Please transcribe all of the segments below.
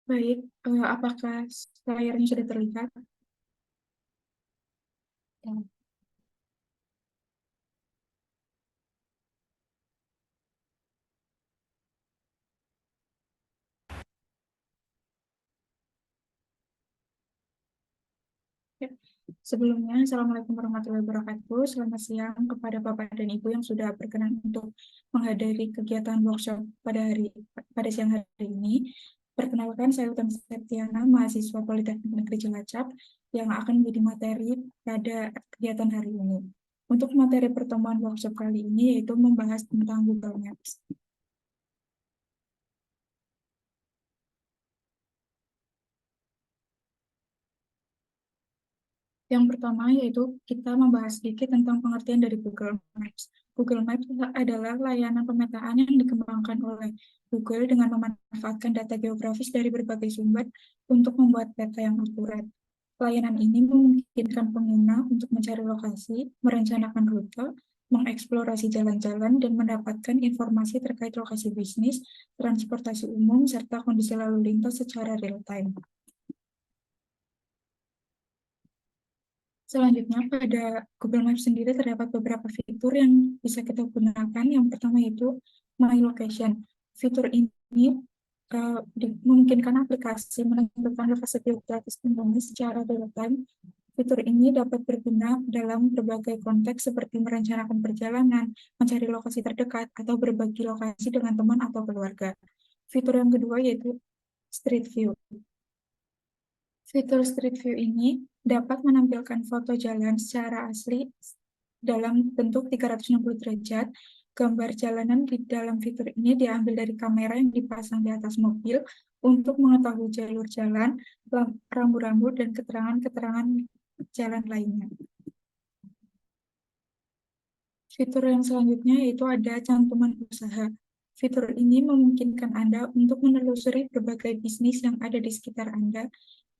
Baik, apakah layarnya sudah terlihat? Ya. Ya. Sebelumnya, Assalamualaikum warahmatullahi wabarakatuh. Selamat siang kepada Bapak dan Ibu yang sudah berkenan untuk menghadiri kegiatan workshop pada siang hari ini. Perkenalkan, saya Utami Septiana, mahasiswa Politeknik Negeri Cilacap, yang akan menjadi materi pada kegiatan hari ini. Untuk materi pertemuan workshop kali ini yaitu membahas tentang Google Maps. Yang pertama yaitu kita membahas sedikit tentang pengertian dari Google Maps. Google Maps adalah layanan pemetaan yang dikembangkan oleh Google dengan memanfaatkan data geografis dari berbagai sumber untuk membuat peta yang akurat. Layanan ini memungkinkan pengguna untuk mencari lokasi, merencanakan rute, mengeksplorasi jalan-jalan, dan mendapatkan informasi terkait lokasi bisnis, transportasi umum, serta kondisi lalu lintas secara real-time. Selanjutnya, pada Google Maps sendiri terdapat beberapa fitur yang bisa kita gunakan. Yang pertama yaitu My Location. Fitur ini memungkinkan aplikasi menentukan lokasi geografis pengguna secara real-time. Fitur ini dapat berguna dalam berbagai konteks seperti merencanakan perjalanan, mencari lokasi terdekat, atau berbagi lokasi dengan teman atau keluarga. Fitur yang kedua yaitu Street View. Fitur Street View ini dapat menampilkan foto jalan secara asli dalam bentuk 360 derajat. Gambar jalanan di dalam fitur ini diambil dari kamera yang dipasang di atas mobil untuk mengetahui jalur jalan, rambu-rambu, dan keterangan-keterangan jalan lainnya. Fitur yang selanjutnya yaitu ada cantuman usaha. Fitur ini memungkinkan Anda untuk menelusuri berbagai bisnis yang ada di sekitar Anda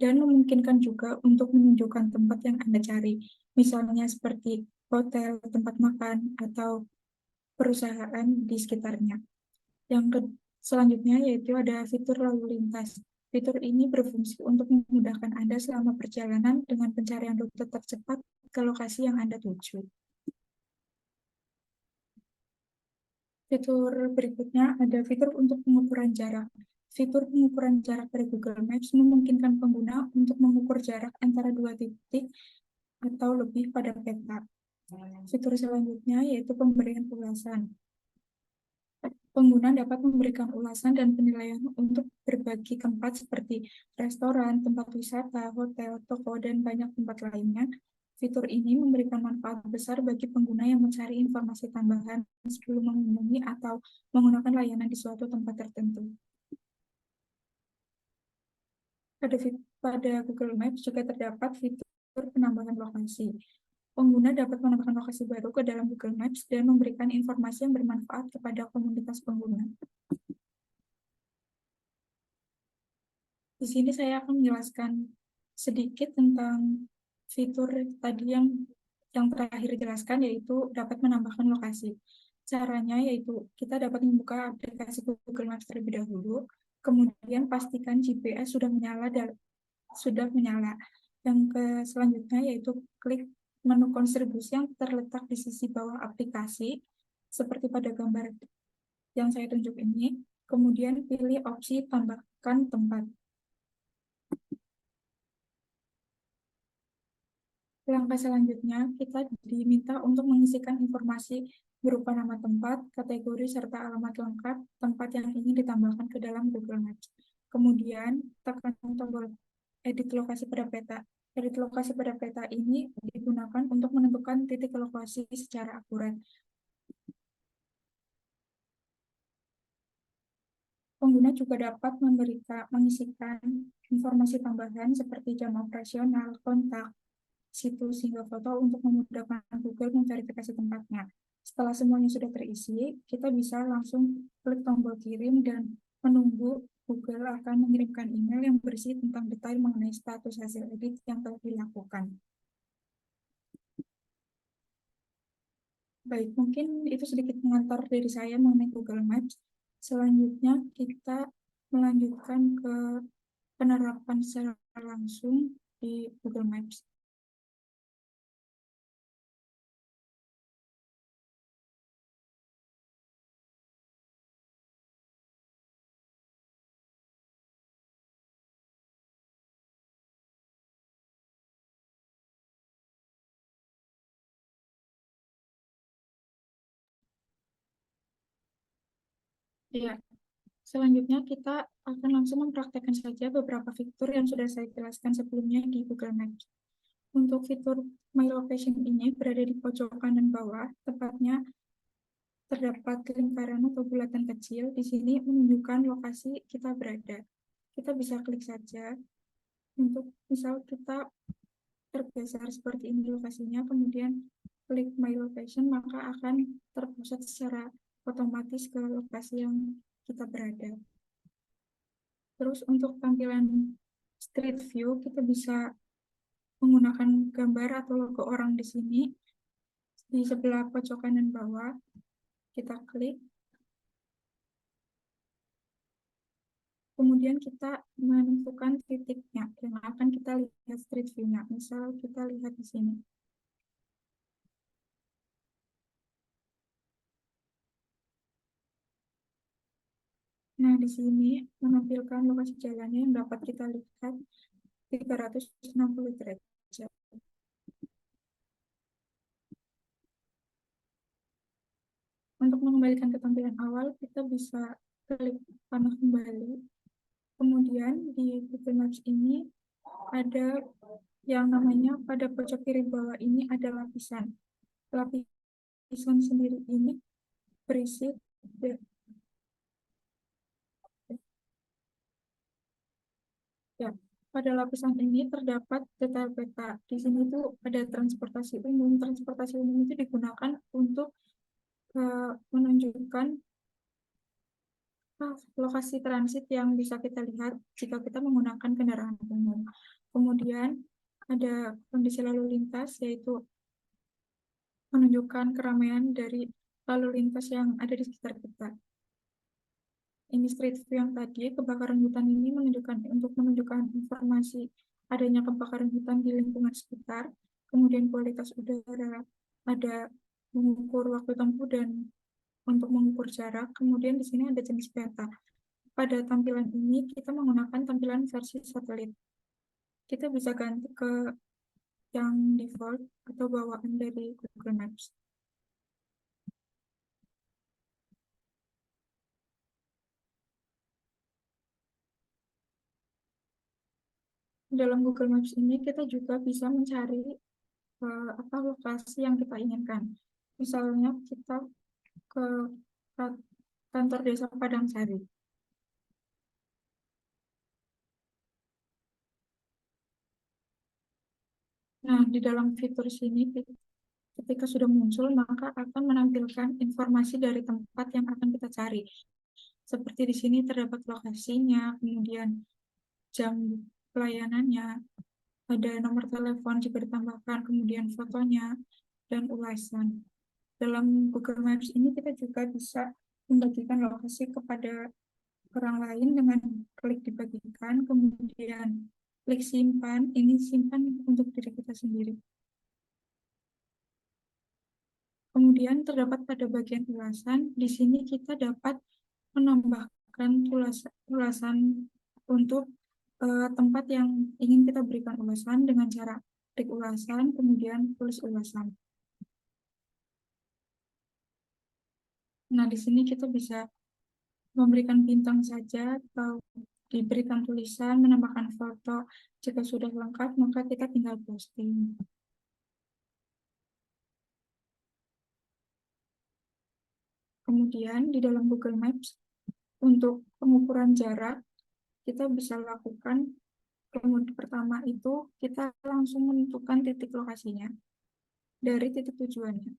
dan memungkinkan juga untuk menunjukkan tempat yang Anda cari, misalnya seperti hotel, tempat makan, atau perusahaan di sekitarnya. Selanjutnya yaitu ada fitur lalu lintas. Fitur ini berfungsi untuk memudahkan Anda selama perjalanan dengan pencarian rute tercepat ke lokasi yang Anda tuju. Fitur berikutnya ada fitur untuk pengukuran jarak. Fitur pengukuran jarak dari Google Maps memungkinkan pengguna untuk mengukur jarak antara dua titik atau lebih pada peta. Fitur selanjutnya yaitu pemberian ulasan. Pengguna dapat memberikan ulasan dan penilaian untuk berbagi tempat seperti restoran, tempat wisata, hotel, toko, dan banyak tempat lainnya. Fitur ini memberikan manfaat besar bagi pengguna yang mencari informasi tambahan sebelum mengunjungi atau menggunakan layanan di suatu tempat tertentu. Pada Google Maps juga terdapat fitur penambahan lokasi. Pengguna dapat menambahkan lokasi baru ke dalam Google Maps dan memberikan informasi yang bermanfaat kepada komunitas pengguna. Di sini saya akan menjelaskan sedikit tentang fitur tadi yang terakhir dijelaskan, yaitu dapat menambahkan lokasi. Caranya yaitu kita dapat membuka aplikasi Google Maps terlebih dahulu, kemudian pastikan GPS sudah menyala. Yang selanjutnya yaitu klik menu kontribusi yang terletak di sisi bawah aplikasi, seperti pada gambar yang saya tunjuk ini. Kemudian pilih opsi tambahkan tempat. Langkah selanjutnya, kita diminta untuk mengisikan informasi berupa nama tempat, kategori, serta alamat lengkap tempat yang ingin ditambahkan ke dalam Google Maps. Kemudian, tekan tombol edit lokasi pada peta. Edit lokasi pada peta ini digunakan untuk menentukan titik lokasi secara akurat. Pengguna juga dapat mengisikan informasi tambahan seperti jam operasional, kontak, situs, hingga foto untuk memudahkan Google memverifikasi tempatnya. Setelah semuanya sudah terisi, kita bisa langsung klik tombol kirim dan menunggu Google akan mengirimkan email yang berisi tentang detail mengenai status hasil edit yang telah dilakukan. Baik, mungkin itu sedikit pengantar dari saya mengenai Google Maps. Selanjutnya kita melanjutkan ke penerapan secara langsung di Google Maps. Ya, selanjutnya kita akan langsung mempraktekkan saja beberapa fitur yang sudah saya jelaskan sebelumnya di Google Maps. Untuk fitur My Location ini berada di pojok kanan bawah, tepatnya terdapat lingkaran atau bulatan kecil. Di sini menunjukkan lokasi kita berada. Kita bisa klik saja untuk misal kita tergeser seperti ini lokasinya, kemudian klik My Location, maka akan terpusat secara otomatis ke lokasi yang kita berada. Terus untuk tampilan Street View, kita bisa menggunakan gambar atau logo orang di sini. Di sebelah pojok kanan bawah, kita klik. Kemudian kita menentukan titiknya yang akan kita lihat Street View-nya. Misal kita lihat di sini. Nah, di sini menampilkan lokasi jalannya yang dapat kita lihat 360 derajat. Untuk mengembalikan ke tampilan awal, kita bisa klik panah kembali. Kemudian di Google Maps ini ada yang namanya pada pojok kiri bawah ini ada lapisan. Lapisan sendiri ini berisi ya, pada lapisan ini terdapat detail peta. Di sini tuh ada transportasi umum. Transportasi umum itu digunakan untuk menunjukkan lokasi transit yang bisa kita lihat jika kita menggunakan kendaraan umum. Kemudian ada kondisi lalu lintas, yaitu menunjukkan keramaian dari lalu lintas yang ada di sekitar kita. Ini street view yang tadi, kebakaran hutan ini menunjukkan informasi adanya kebakaran hutan di lingkungan sekitar, kemudian kualitas udara, ada mengukur waktu tempuh dan untuk mengukur jarak, kemudian di sini ada jenis peta. Pada tampilan ini kita menggunakan tampilan versi satelit. Kita bisa ganti ke yang default atau bawaan dari Google Maps. Dalam Google Maps ini kita juga bisa mencari apa lokasi yang kita inginkan. Misalnya kita ke kantor desa Padangsari. Nah, di dalam fitur sini ketika sudah muncul maka akan menampilkan informasi dari tempat yang akan kita cari. Seperti di sini terdapat lokasinya, kemudian jam pelayanannya, ada nomor telepon jika ditambahkan, kemudian fotonya, dan ulasan. Dalam Google Maps ini kita juga bisa membagikan lokasi kepada orang lain dengan klik dibagikan, kemudian klik simpan, ini simpan untuk diri kita sendiri. Kemudian terdapat pada bagian ulasan, di sini kita dapat menambahkan ulasan untuk tempat yang ingin kita berikan ulasan dengan cara klik ulasan, kemudian tulis ulasan. Nah, di sini kita bisa memberikan bintang saja atau diberikan tulisan, menambahkan foto. Jika sudah lengkap, maka kita tinggal posting. Kemudian di dalam Google Maps, untuk pengukuran jarak, kita bisa lakukan. Kemudian pertama itu kita langsung menentukan titik lokasinya dari titik tujuannya.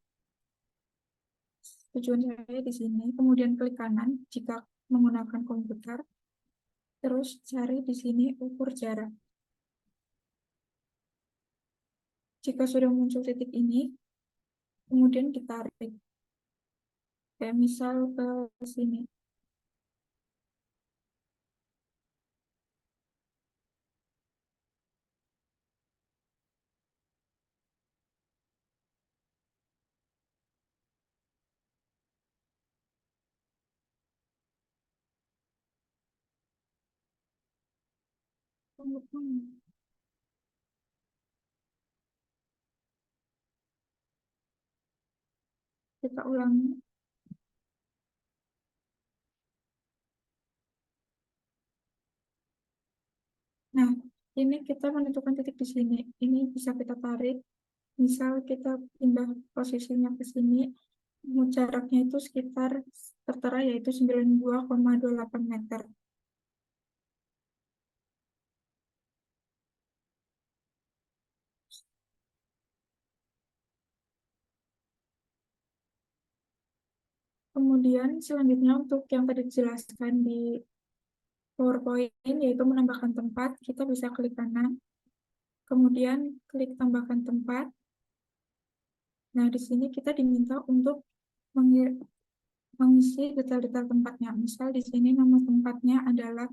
Tujuan saya di sini, kemudian klik kanan jika menggunakan komputer, terus cari di sini ukur jarak. Jika sudah muncul titik ini, kemudian ditarik. Kayak misal ke sini. Kita ulangi. Nah, ini kita menentukan titik di sini. Ini bisa kita tarik. Misal kita pindah posisinya ke sini, jaraknya itu sekitar tertera yaitu 92,28 meter. Kemudian selanjutnya untuk yang tadi dijelaskan di PowerPoint, yaitu menambahkan tempat, kita bisa klik kanan, kemudian klik tambahkan tempat. Nah, di sini kita diminta untuk mengisi detail-detail tempatnya. Misal di sini nama tempatnya adalah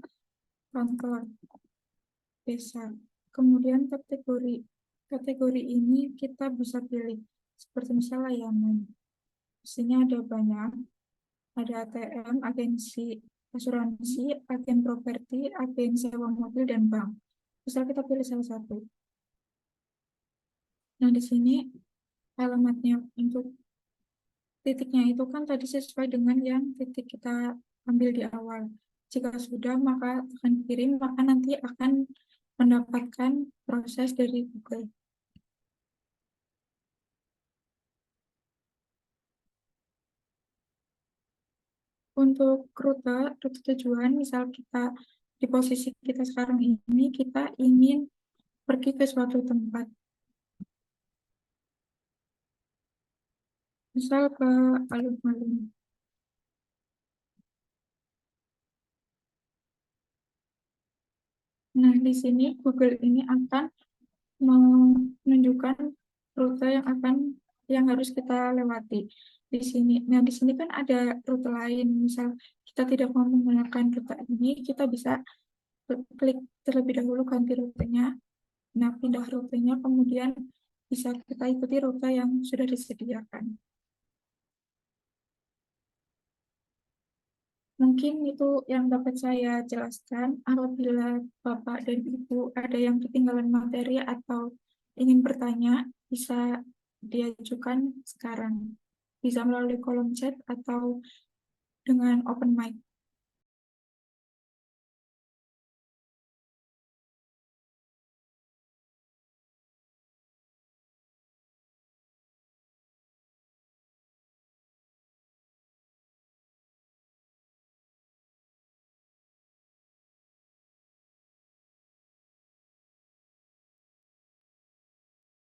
kantor desa. Kemudian kategori ini kita bisa pilih seperti misal layanan. Di sini ada banyak, ada ATM, agensi asuransi, agen properti, agen sewa mobil, dan bank. Misal kita pilih salah satu. Nah, di sini alamatnya untuk titiknya itu kan tadi sesuai dengan yang titik kita ambil di awal. Jika sudah, maka akan kirim, maka nanti akan mendapatkan proses dari Google. Untuk rute tujuan, misal kita di posisi kita sekarang ini, kita ingin pergi ke suatu tempat, misal ke alun-alun. Nah, di sini Google ini akan menunjukkan rute yang harus kita lewati di sini. Nah, di sini kan ada rute lain. Misal kita tidak mau menggunakan rute ini, kita bisa klik terlebih dahulu ganti rutenya. Nah, pindah rutenya, kemudian bisa kita ikuti rute yang sudah disediakan. Mungkin itu yang dapat saya jelaskan. Apabila Bapak dan Ibu ada yang ketinggalan materi atau ingin bertanya, bisa diajukan sekarang. Bisa melalui kolom chat atau dengan open mic.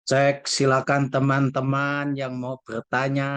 Cek, silakan teman-teman yang mau bertanya.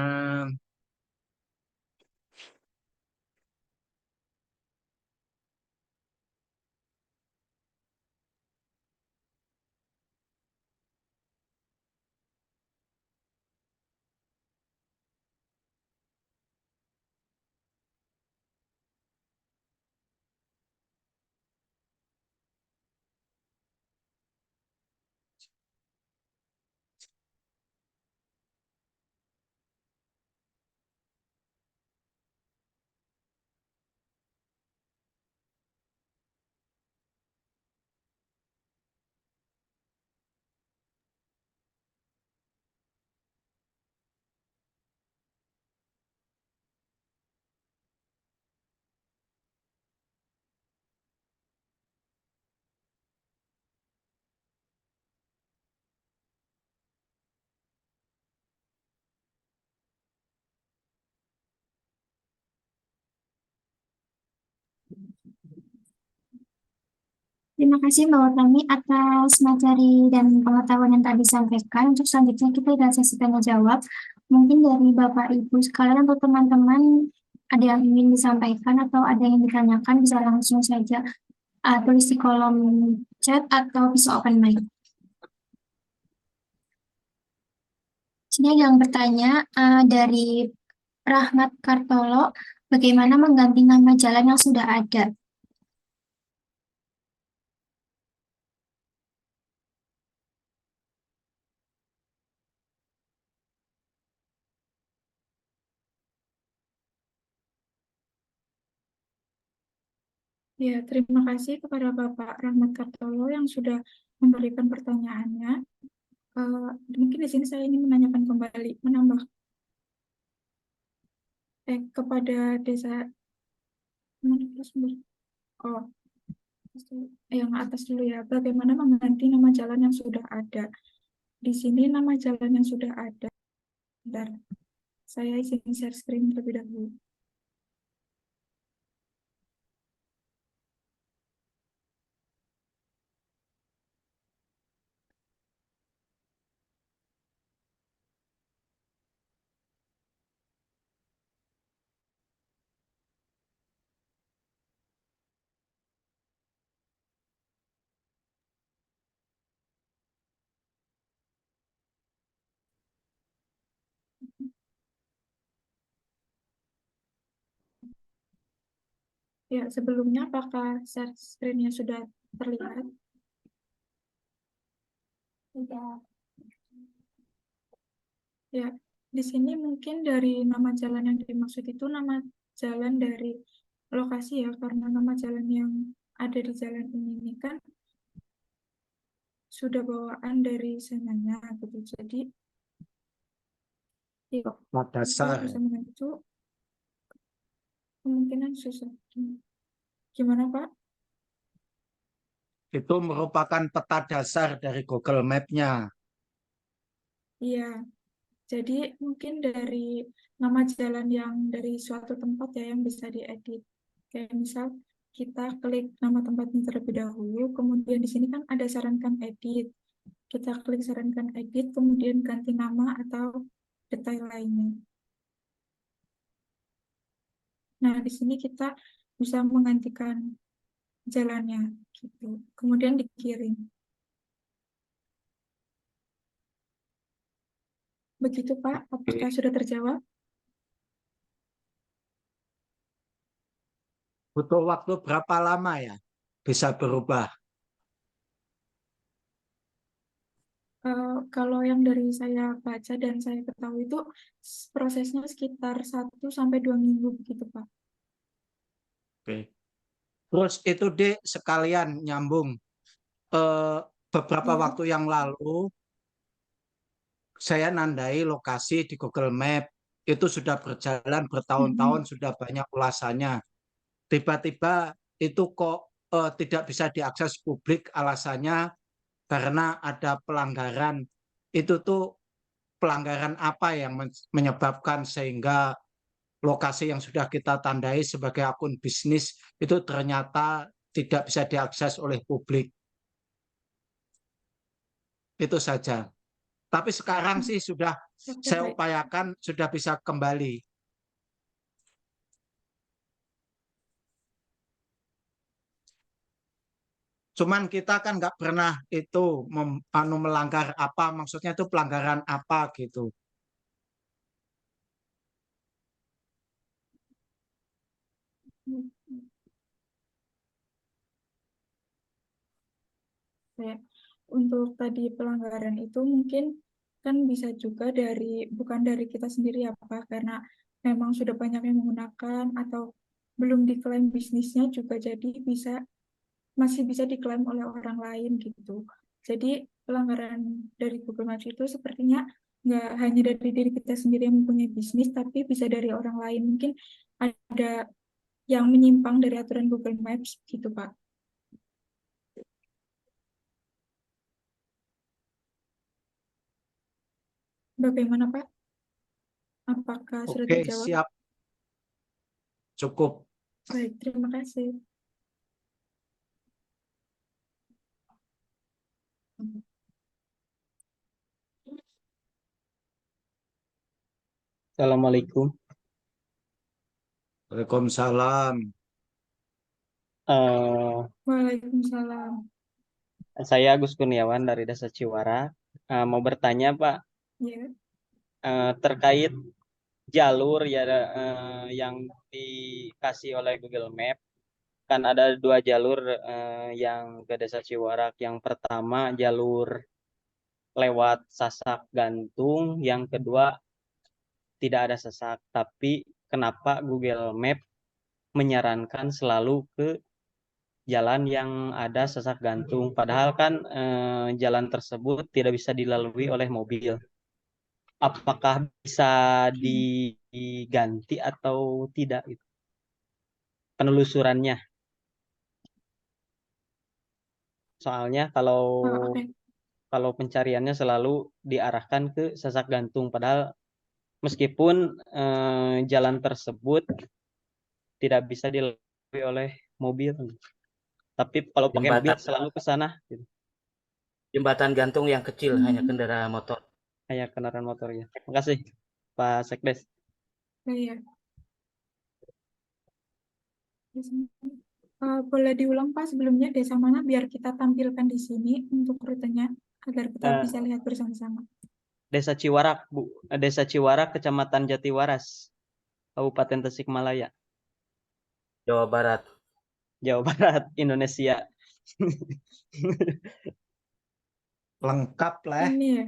Terima kasih Mbak Watami atas materi dan pengetahuan yang tadi disampaikan. Untuk selanjutnya kita adalah sesi tanya jawab. Mungkin dari Bapak Ibu sekalian atau teman-teman ada yang ingin disampaikan atau ada yang ditanyakan bisa langsung saja tulis di kolom chat atau bisa open mic. Sini ada yang bertanya dari Rahmat Kartolo, bagaimana mengganti nama jalan yang sudah ada? Ya, terima kasih kepada Bapak Rahmat Kartolo yang sudah memberikan pertanyaannya. Mungkin di sini saya ingin menanyakan kembali, menambah kepada desa oh, yang atas dulu ya. Bagaimana mengganti nama jalan yang sudah ada? Di sini nama jalan yang sudah ada. Bentar, saya izin share screen terlebih dahulu. Ya, sebelumnya apakah share screen-nya sudah terlihat? Tidak. Ya, di sini mungkin dari nama jalan yang dimaksud itu nama jalan dari lokasi ya, karena nama jalan yang ada di jalan ini kan sudah bawaan dari sananya gitu. Jadi ya, Tempat saya dasar. bisa mengganti itu kemungkinan susah. Gimana Pak? Itu merupakan peta dasar dari Google Map-nya. Iya, jadi mungkin dari nama jalan yang dari suatu tempat ya yang bisa diedit. Kayak misal kita klik nama tempatnya terlebih dahulu, kemudian di sini kan ada sarankan edit. Kita klik sarankan edit, kemudian ganti nama atau detail lainnya. Nah, di sini kita bisa menggantikan jalannya gitu. Kemudian dikirim. Begitu Pak, apakah sudah terjawab? Butuh waktu berapa lama ya bisa berubah? Kalau yang dari saya baca dan saya ketahui itu prosesnya sekitar 1 sampai 2 minggu begitu Pak. Oke. Terus itu Dek sekalian nyambung. Eh, Beberapa Iya. waktu yang lalu saya nandai lokasi di Google Map. Itu sudah berjalan bertahun-tahun, Mm-mm. sudah banyak ulasannya. Tiba-tiba itu kok tidak bisa diakses publik, alasannya karena ada pelanggaran. Itu tuh pelanggaran apa yang menyebabkan sehingga lokasi yang sudah kita tandai sebagai akun bisnis itu ternyata tidak bisa diakses oleh publik. Itu saja. Tapi sekarang sih sudah Oke, saya baik. upayakan sudah bisa kembali. Cuman kita kan nggak pernah itu melanggar apa, maksudnya itu pelanggaran apa gitu. Ya. Untuk tadi pelanggaran itu mungkin kan bisa juga bukan dari kita sendiri ya Pak, karena memang sudah banyak yang menggunakan atau belum diklaim bisnisnya juga jadi masih bisa diklaim oleh orang lain gitu. Jadi pelanggaran dari Google Maps itu sepertinya nggak hanya dari diri kita sendiri yang mempunyai bisnis, tapi bisa dari orang lain. Mungkin ada yang menyimpang dari aturan Google Maps gitu Pak. Bagaimana Pak? Apakah sudah Oke, terjawab? siap, cukup. Baik, terima kasih. Assalamualaikum. Waalaikumsalam. Eh, Waalaikumsalam. saya Agus Kurniawan dari Desa Ciwara. Mau bertanya, Pak, Ya. terkait jalur ya yang dikasih oleh Google Map. Kan ada dua jalur yang ke Desa Ciwarak. Yang pertama jalur lewat Sasak Gantung, yang kedua tidak ada Sasak. Tapi kenapa Google Map menyarankan selalu ke jalan yang ada sesak gantung. Padahal kan jalan tersebut tidak bisa dilalui oleh mobil. Apakah bisa diganti atau tidak? Gitu. Penelusurannya. Soalnya Oke. kalau pencariannya selalu diarahkan ke sesak gantung. Padahal meskipun jalan tersebut tidak bisa dilalui oleh mobil. Tapi kalau pakai mobil Jembatan selalu ke sana. Gitu. jembatan gantung yang kecil hanya Hmm. kendaraan motor. Kayak kendaraan motor ya. Makasih Pak Sekdes. Iya. Boleh diulang Pak sebelumnya desa mana biar kita tampilkan di sini untuk rutenya agar kita Eh, bisa lihat bersama-sama. Desa Ciwarak, Bu. Desa Ciwarak, Kecamatan Jatiwaras, Kabupaten Tasikmalaya, Jawa Barat. Jawa Barat, Indonesia. Lengkap lah. Ini ya.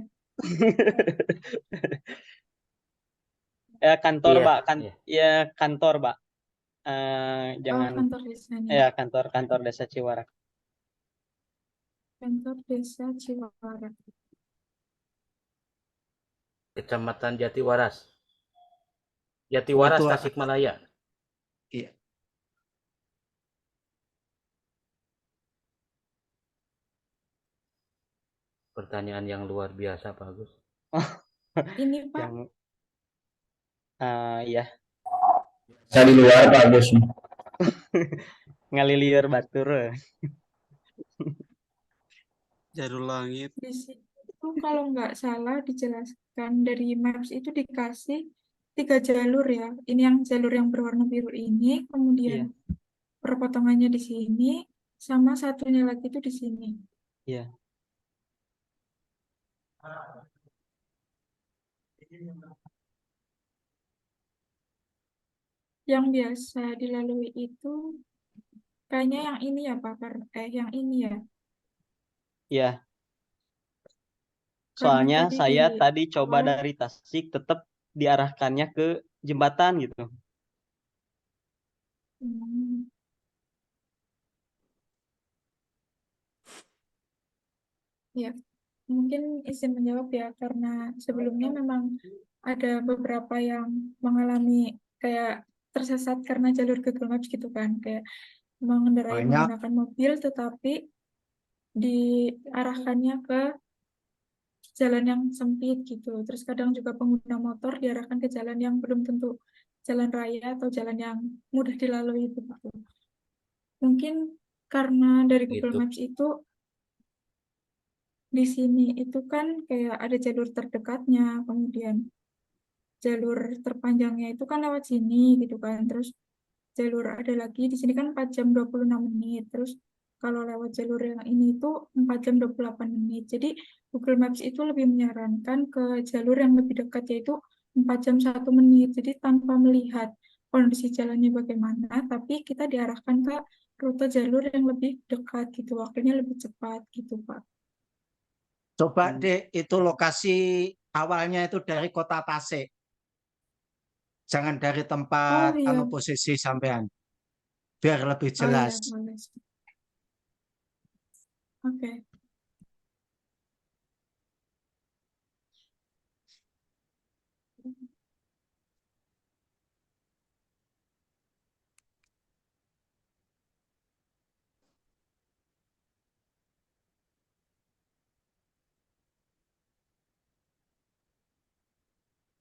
Kantor, Iya, Pak. iya. Ya, kantor, Pak. Jangan Kantor desanya. ya kantor Desa Ciwarak. Kantor desa Ciwarak. Kecamatan Jatiwaras. Jatiwaras, Jatiwaras. Tasikmalaya. Iya. Pertanyaan yang luar biasa, Pak Agus. Ini Pak, Yang ya Saya di luar Pak Agus. ngaliliur batur. Jalur langit. di situ kalau nggak salah dijelaskan dari Maps itu dikasih 3 jalur ya. Ini yang jalur yang berwarna biru ini, kemudian Iya. perpotongannya di sini, sama satunya lagi itu di sini. Iya. Yang biasa dilalui itu kayaknya yang ini ya Pak, yang ini ya. Iya. Karena Soalnya tadi saya di tadi coba awal dari Tasik tetap diarahkannya ke jembatan gitu. hmm, ya, mungkin izin menjawab ya, karena sebelumnya memang ada beberapa yang mengalami kayak tersesat karena jalur Google Maps gitu kan, kayak mengendarai Banyak. menggunakan mobil tetapi diarahkannya ke jalan yang sempit gitu. Terus kadang juga pengguna motor diarahkan ke jalan yang belum tentu jalan raya atau jalan yang mudah dilalui gitu. Mungkin karena dari Google Gitu. Maps itu di sini itu kan kayak ada jalur terdekatnya, kemudian jalur terpanjangnya itu kan lewat sini gitu kan. Terus jalur ada lagi di sini kan 4 jam 26 menit. Terus kalau lewat jalur yang ini itu 4 jam 28 menit. Jadi Google Maps itu lebih menyarankan ke jalur yang lebih dekat yaitu 4 jam 1 menit. Jadi tanpa melihat kondisi jalannya bagaimana, tapi kita diarahkan ke rute jalur yang lebih dekat gitu, waktunya lebih cepat gitu, Pak. Coba deh itu lokasi awalnya itu dari kota Tasik. Jangan dari tempat Oh iya, posisi sampean. Biar lebih oh iya, jelas. boleh. Oke.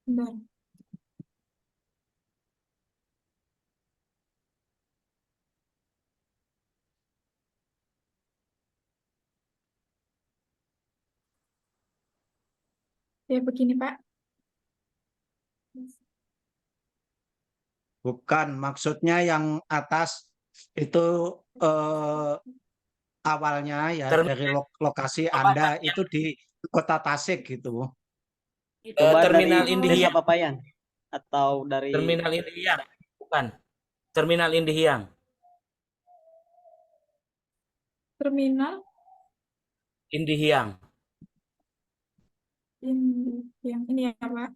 Bentar. Ya begini, Pak. Bukan, maksudnya yang atas itu awalnya ya dari lokasi Anda itu di kota Tasik gitu. Coba dari Terminal Desa Indihiyang. Papayan atau dari Terminal Indihiyang. Bukan. Terminal Indihiyang. Terminal Indihiyang. yang ini ya, Pak.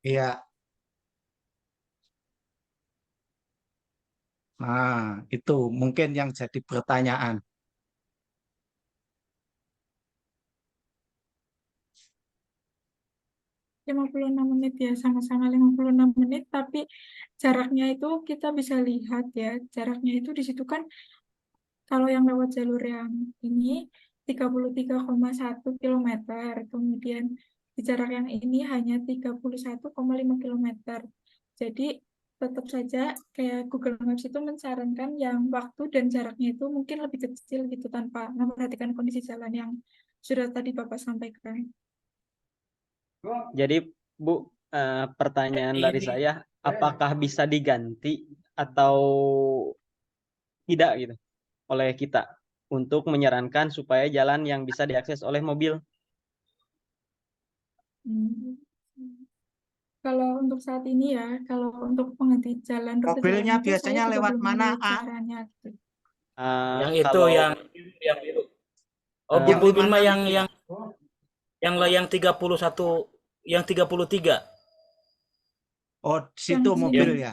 Iya, Nah, itu mungkin yang jadi pertanyaan. 56 menit ya, sama-sama 56 menit, tapi jaraknya itu kita bisa lihat ya, jaraknya itu di situ kan kalau yang lewat jalur yang ini 33,1 kilometer, kemudian di jarak yang ini hanya 31,5 kilometer. Jadi tetap saja kayak Google Maps itu mensarankan yang waktu dan jaraknya itu mungkin lebih kecil gitu tanpa memperhatikan kondisi jalan yang sudah tadi Bapak sampaikan. Jadi Bu, pertanyaan dari Ini saya, apakah bisa diganti atau tidak gitu oleh kita untuk menyarankan supaya jalan yang bisa diakses oleh mobil? Hmm. Kalau untuk saat ini ya, kalau untuk mengganti jalan rute jalan Mobilnya itu saya biasanya juga lewat belum mana, melihat A? caranya gitu. yang itu Kalau yang biru. Oh, eh, Yang Bu Bilma 56. yang 31 yang 33. Oh, di Yang situ di mobil sini. ya.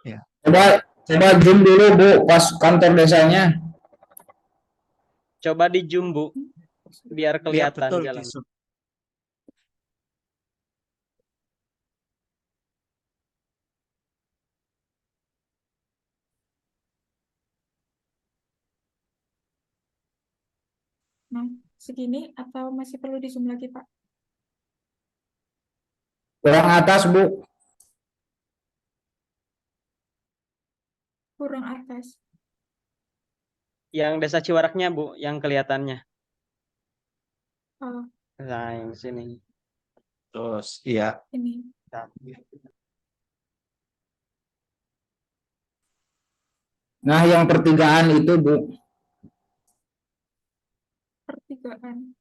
Ya. Coba zoom dulu Bu pas kantor desanya. coba di zoom Bu, biar Iya, kelihatan betul di jalan. zoom. Nah, segini atau masih perlu di zoom lagi, Pak? Kurang atas Bu. Kurang atas. Yang desa Ciwaraknya Bu, yang kelihatannya. Oh, Nah, yang sini. Terus, iya. ini. Nah, yang pertigaan itu Bu, Pertigaan.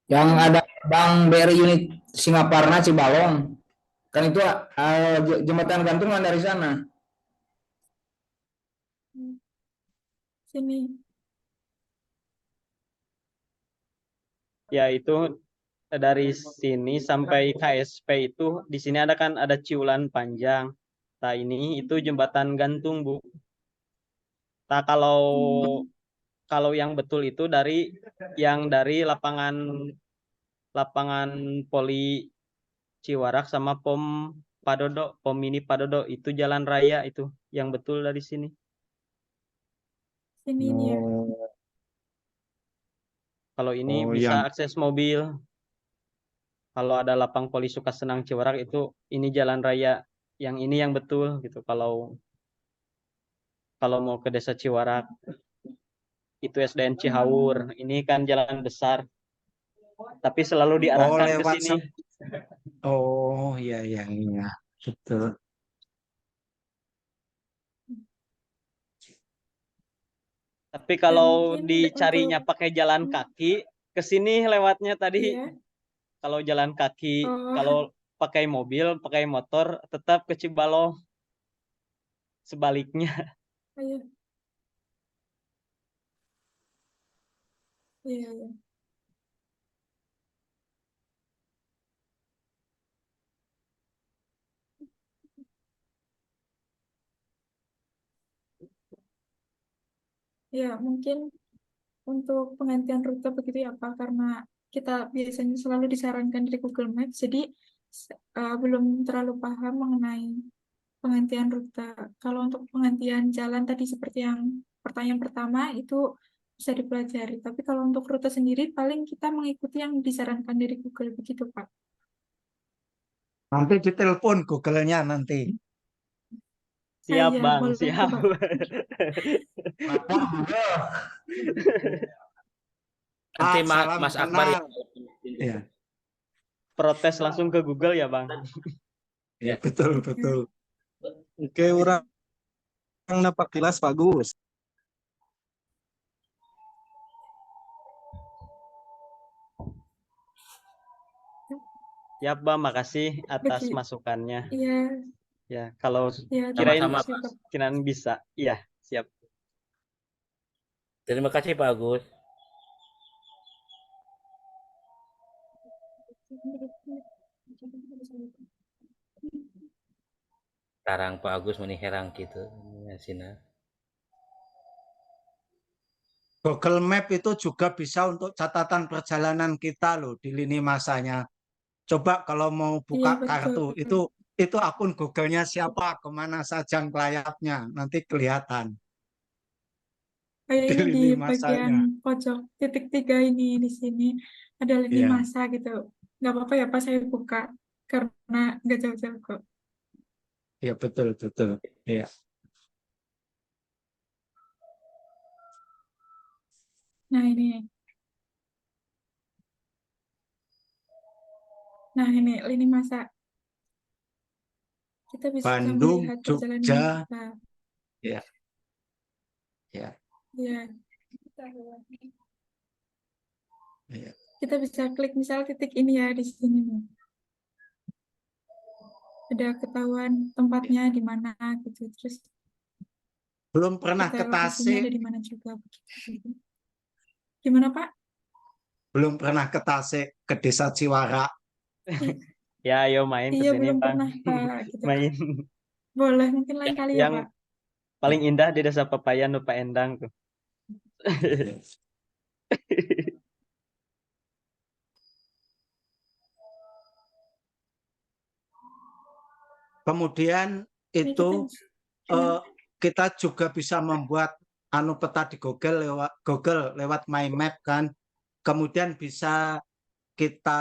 yang Ya. ada Bank BRI unit Singaparna Cibalong. Kan itu jembatan gantung kan dari sana. Sini. Ya itu dari sini sampai KSP itu di sini ada kan ada Ciulan Panjang. Nah, ini itu jembatan gantung, Bu. Nah, kalau Hmm. kalau yang betul itu dari lapangan lapangan Poli Ciwarak sama Pom Padodo, Pom Mini Padodo itu jalan raya itu yang betul dari sini. Sini ini ya. Oh, Kalau ini oh bisa yang akses mobil. Kalau ada lapang Poli Sukasenang Ciwarak itu ini jalan raya yang ini yang betul gitu. Kalau kalau mau ke Desa Ciwarak itu SDN Cihawur. Ini kan jalan besar, tapi selalu oh diarahkan ke lewat sini. Oh, iya iya iya. Betul. Tapi Dan kalau mungkin dicarinya untuk pakai jalan kaki, ke sini lewatnya tadi. ya. Kalau jalan kaki, kalau Oh, pakai mobil, pakai motor, tetap ke Cibalong. Sebaliknya, iya. Iya, iya. Ya, mungkin untuk penggantian rute begitu ya Pak, karena kita biasanya selalu disarankan dari Google Maps, jadi belum terlalu paham mengenai penggantian rute. Kalau untuk penggantian jalan tadi seperti yang pertanyaan pertama itu bisa dipelajari. Tapi kalau untuk rute sendiri paling kita mengikuti yang disarankan dari Google begitu Pak. Nanti ditelepon Google-nya nanti. siap Ya, Bang, boleh siap. tuh Pak. Nanti Salam Mas Akbar kenal. yang Ya, Protes langsung ke Google ya Bang. ya betul Ya, betul. Oke, orang dapat kelas bagus. Ya Bang, makasih atas begitu. masukannya. Iya, Ya, kalau ya, terima kirain sama-sama. kasih Pak. kirain bisa. Iya, siap. Terima kasih Pak Agus. Tarang Pak Agus meni herang gitu. Ya, Sina. Google Map itu juga bisa untuk catatan perjalanan kita loh di lini masanya. Coba kalau mau Iya, buka betul. kartu itu akun Google-nya siapa, kemana saja ngelayapnya, nanti kelihatan Kayak di ini di lini bagian masanya. pojok titik 3 ini di sini ada lini Iya, masa gitu. Nggak apa-apa ya pas saya buka karena nggak jauh-jauh kok. iya betul betul. Iya. Nah ini, nah ini lini masa. Kita bisa Bandung, melihat perjalanan Jogja, kita. ya, ya, Ya, ya. kita bisa klik misal titik ini ya di sini nih. Ada ketahuan tempatnya di mana gitu. Terus Belum pernah kita ke lokasinya Tasik, ada di mana juga begitu. Gimana Pak? belum pernah ke Tasik, ke Desa Ciwara. Ya, ayo main ke Iya sini, belum Bang. pernah Pak gitu. Main. Boleh mungkin lain kali ya Yang Pak. paling indah di Desa Pepayan, Pak Endang tuh. Kemudian Ini kita itu eh, kita juga bisa membuat peta di Google lewat My Map kan. Kemudian bisa kita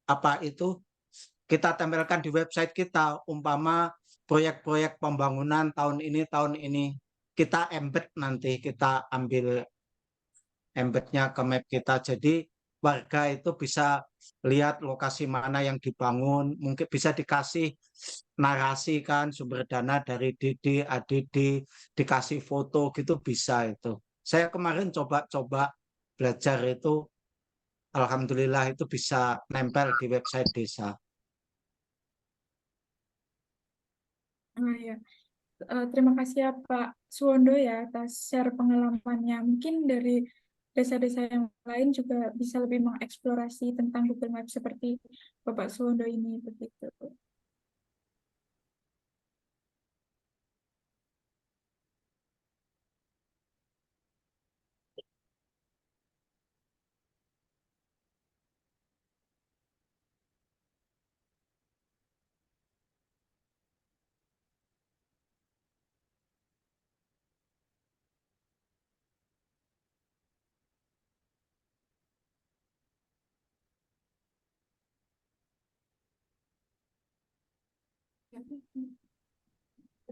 apa itu kita tempelkan di website kita, umpama proyek-proyek pembangunan tahun ini kita embed, nanti kita ambil embednya ke map kita, jadi warga itu bisa lihat lokasi mana yang dibangun, mungkin bisa dikasih narasi kan, sumber dana dari DD, ADD, dikasih foto gitu bisa itu. Saya kemarin coba-coba belajar itu, alhamdulillah itu bisa nempel di website desa. Oh ya, terima kasih ya Pak Suwondo ya atas share pengalamannya. Mungkin dari desa-desa yang lain juga bisa lebih mengeksplorasi tentang Google Maps seperti Bapak Suwondo ini begitu.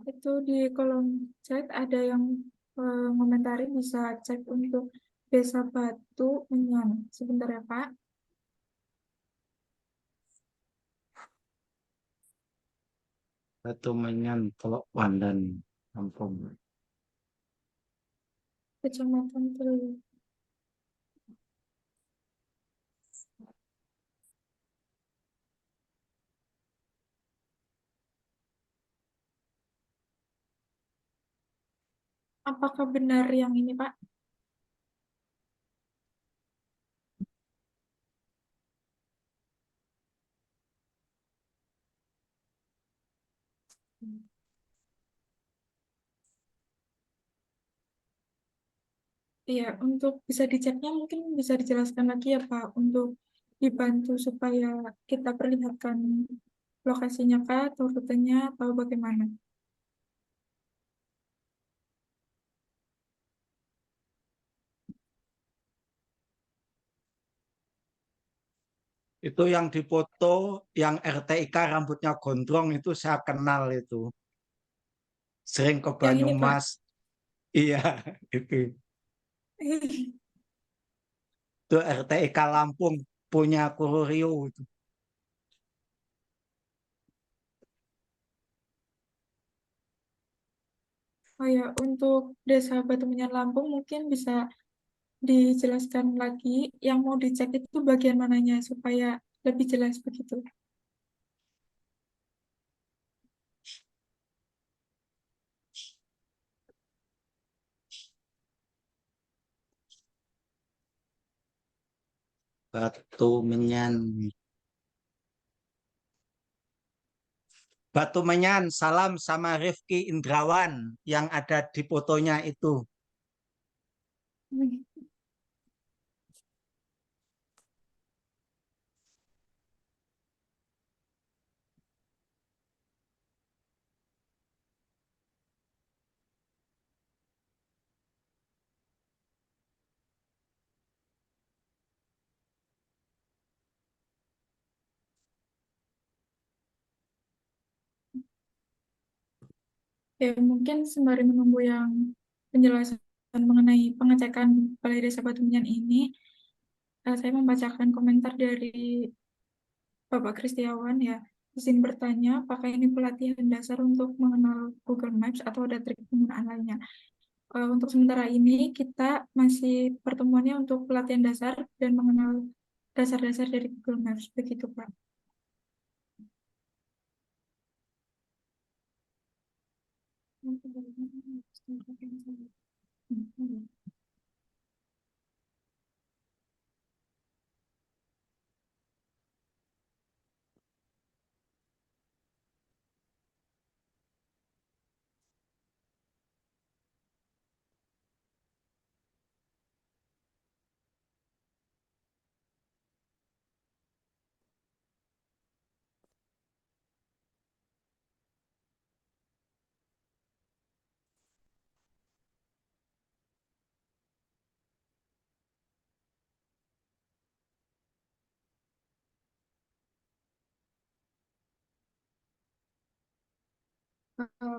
Itu di kolom chat ada yang komentari bisa cek untuk Desa Batu Menyan. Sebentar ya Pak. Batu Menyan, Teluk Pandan, Lampung. Kecamatan Teluk. Apakah benar yang ini Pak? Iya, untuk bisa diceknya mungkin bisa dijelaskan lagi ya Pak, untuk dibantu supaya kita perlihatkan lokasinya Kak, atau rutenya, atau bagaimana. Itu yang dipoto, yang RTIK rambutnya gondrong itu saya kenal itu. Sering ke Yang ini Pak. Banyumas. Iya, itu. Itu RTIK Lampung punya Kururio itu. Oh ya, untuk Desa Batu Menyan Lampung mungkin bisa dijelaskan lagi yang mau dicek itu bagian mananya supaya lebih jelas begitu. Batu Menyan. Batu Menyan, salam sama Rifki Indrawan yang ada di fotonya itu. Ya, mungkin sembari menunggu yang penjelasan mengenai pengecekan Balai Desa Batumenyan ini, saya membacakan komentar dari Bapak Kristiawan ya. Izin bertanya, apakah ini pelatihan dasar untuk mengenal Google Maps atau ada trik penggunaan lainnya? Untuk sementara ini kita masih pertemuannya untuk pelatihan dasar dan mengenal dasar-dasar dari Google Maps, begitu Pak.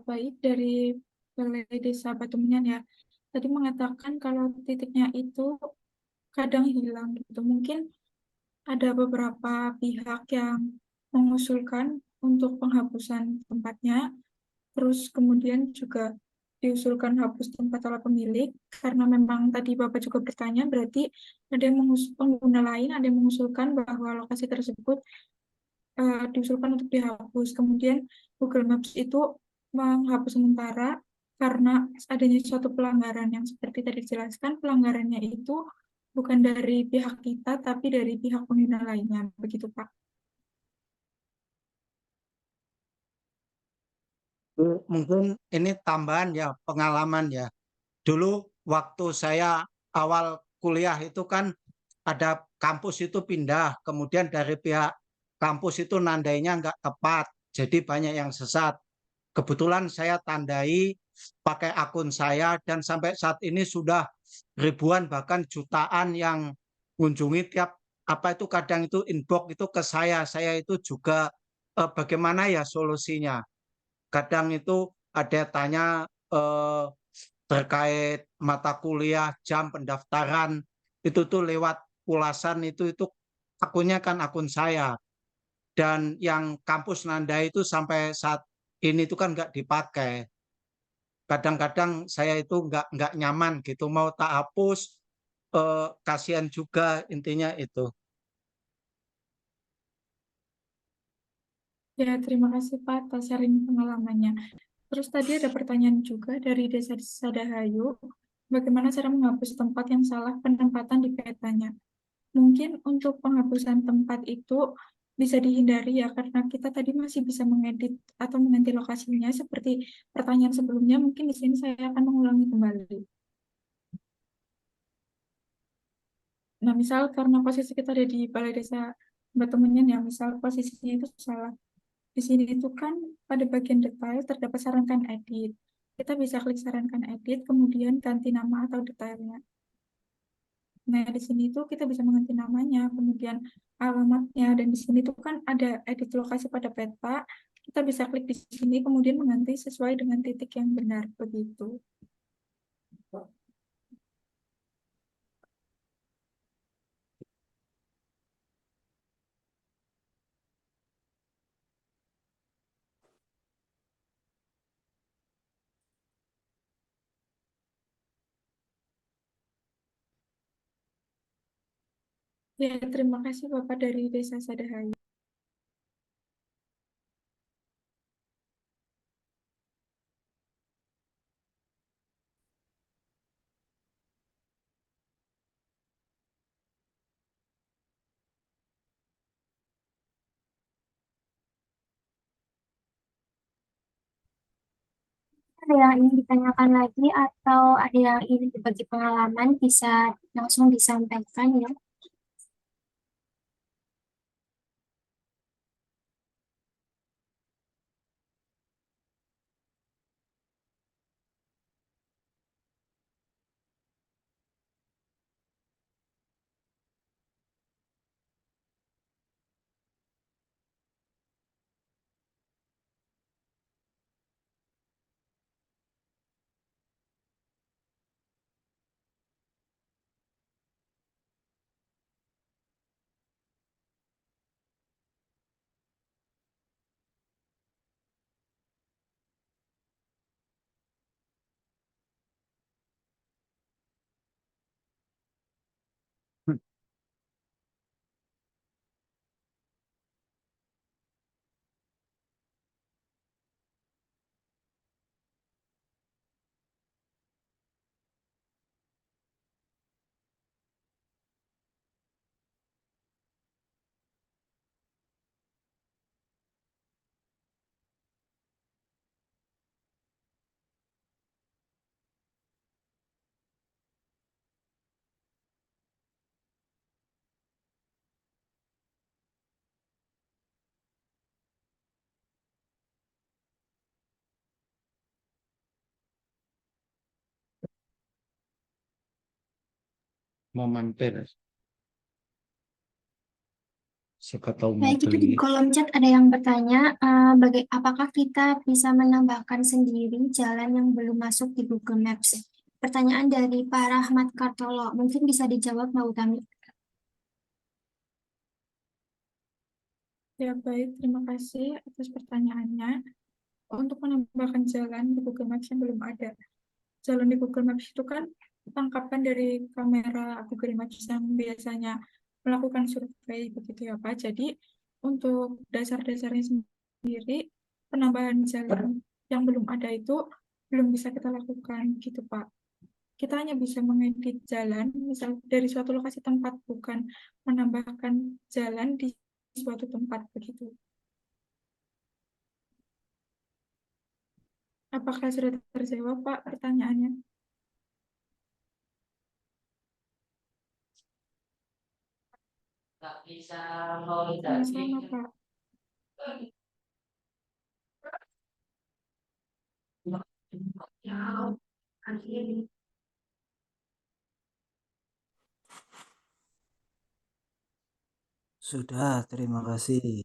Baik, dari Balai Desa Batumenyan ya, tadi mengatakan kalau titiknya itu kadang hilang gitu. Mungkin ada beberapa pihak yang mengusulkan untuk penghapusan tempatnya, terus kemudian juga diusulkan hapus tempat oleh pemilik, karena memang tadi Bapak juga bertanya, berarti ada yang pengguna lain, ada yang mengusulkan bahwa lokasi tersebut diusulkan untuk dihapus. Kemudian Google Maps itu menghapus sementara karena adanya suatu pelanggaran yang seperti tadi dijelaskan, pelanggarannya itu bukan dari pihak kita, tapi dari pihak pengguna lainnya. Begitu, Pak. Mungkin ini tambahan ya, pengalaman ya. Dulu waktu saya awal kuliah itu kan ada kampus itu pindah, kemudian dari pihak kampus itu nandainya nggak tepat, jadi banyak yang sesat. Kebetulan saya tandai pakai akun saya dan sampai saat ini sudah ribuan bahkan jutaan yang kunjungi tiap apa itu kadang itu inbox itu ke saya. Saya itu juga bagaimana ya solusinya. Kadang itu ada tanya eh, terkait mata kuliah, jam pendaftaran itu tuh lewat ulasan itu akunnya kan akun saya dan yang kampus Nanda itu sampai saat ini itu kan nggak dipakai. Kadang-kadang saya itu nggak nyaman gitu mau tak hapus, kasihan juga intinya itu. Ya, terima kasih Pak atas sharing pengalamannya. Terus tadi ada pertanyaan juga dari Desa Sadahayu, bagaimana cara menghapus tempat yang salah penempatan di petanya? Mungkin untuk penghapusan tempat itu bisa dihindari ya, karena kita tadi masih bisa mengedit atau mengganti lokasinya seperti pertanyaan sebelumnya. Mungkin di sini saya akan mengulangi kembali. Nah, misal karena posisi kita ada di Balai Desa Batumenyan ya, misal posisinya itu salah. Di sini itu kan pada bagian detail terdapat sarankan edit. Kita bisa klik sarankan edit, kemudian ganti nama atau detailnya. Nah, di sini tuh kita bisa mengganti namanya, kemudian alamatnya, dan di sini tuh kan ada edit lokasi pada peta. Kita bisa klik di sini, kemudian mengganti sesuai dengan titik yang benar, begitu. Ya, terima kasih Bapak dari Desa Sadahayu. ada yang ingin ditanyakan lagi atau ada yang ingin berbagi pengalaman, bisa langsung disampaikan ya. Mau mampir. Siapa tahu mau Baik, itu di beli. kolom chat ada yang bertanya, apakah kita bisa menambahkan sendiri jalan yang belum masuk di Google Maps? Pertanyaan dari Pak Rahmat Kartolo, mungkin bisa dijawab Mbak Utami. Ya, baik. Terima kasih atas pertanyaannya. Untuk menambahkan jalan di Google Maps yang belum ada. Jalan di Google Maps itu kan tangkapan dari kamera Google Maps yang biasanya melakukan survei begitu ya Pak. Jadi untuk dasar-dasarnya sendiri, penambahan jalan yang belum ada itu belum bisa kita lakukan gitu Pak. Kita hanya bisa mengedit jalan, misal dari suatu lokasi tempat, bukan menambahkan jalan di suatu tempat begitu. Apakah sudah terjawab Pak pertanyaannya? Sama-sama Pak. Sudah, terima kasih.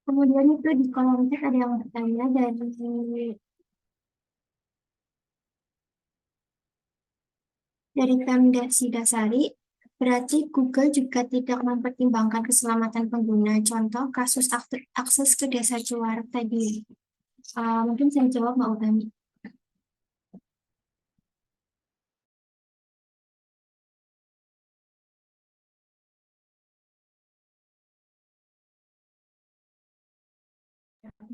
Kemudian itu di kolom chat ada yang bertanya dari Pemda Sidasari, berarti Google juga tidak mempertimbangkan keselamatan pengguna. Contoh kasus akses ke Desa Ciwarak tadi. Mungkin saya jawab Mbak Utami.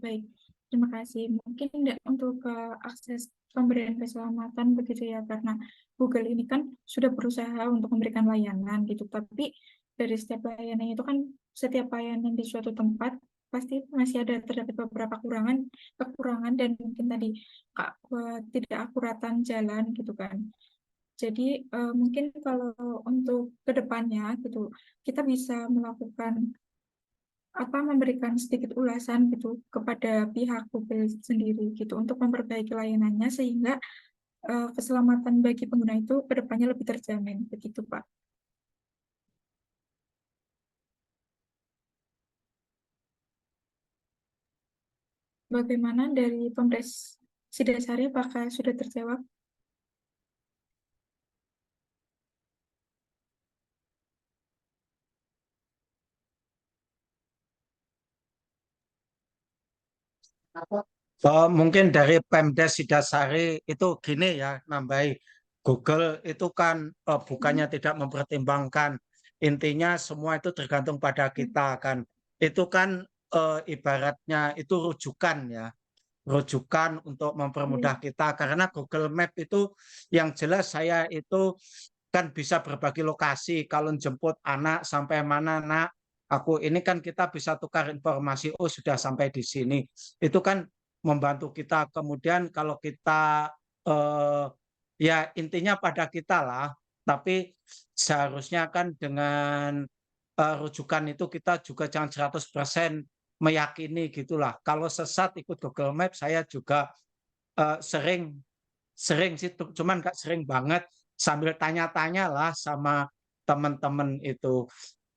Baik, terima kasih. Mungkin untuk akses pemberian keselamatan begitu ya, karena Google ini kan sudah berusaha untuk memberikan layanan gitu, tapi dari setiap layanan itu kan setiap layanan di suatu tempat pasti masih ada terdapat beberapa kekurangan dan mungkin tadi tidak akuratan jalan gitu kan. Jadi mungkin kalau untuk kedepannya gitu kita bisa melakukan memberikan sedikit ulasan gitu kepada pihak Google sendiri gitu untuk memperbaiki layanannya sehingga keselamatan bagi pengguna itu kedepannya lebih terjamin begitu Pak. Bagaimana dari Pemdes Sidasari, apakah sudah terjawab? Mungkin dari Pemdes Sidasari itu gini ya, nambahi Google itu kan bukannya tidak mempertimbangkan, intinya semua itu tergantung pada kita kan. Itu kan ibaratnya itu rujukan ya, rujukan untuk mempermudah kita karena Google Map itu yang jelas saya itu kan bisa berbagi lokasi. Kalau jemput anak sampai mana nak, aku ini kan kita bisa tukar informasi. Oh sudah sampai di sini. Itu kan membantu kita. Kemudian kalau kita ya intinya pada kita lah. Tapi seharusnya kan dengan rujukan itu kita juga jangan 100% meyakini gitulah. Kalau sesat ikut Google Map saya juga sering sering sih, cuman nggak sering banget sambil tanya-tanya lah sama teman-teman itu.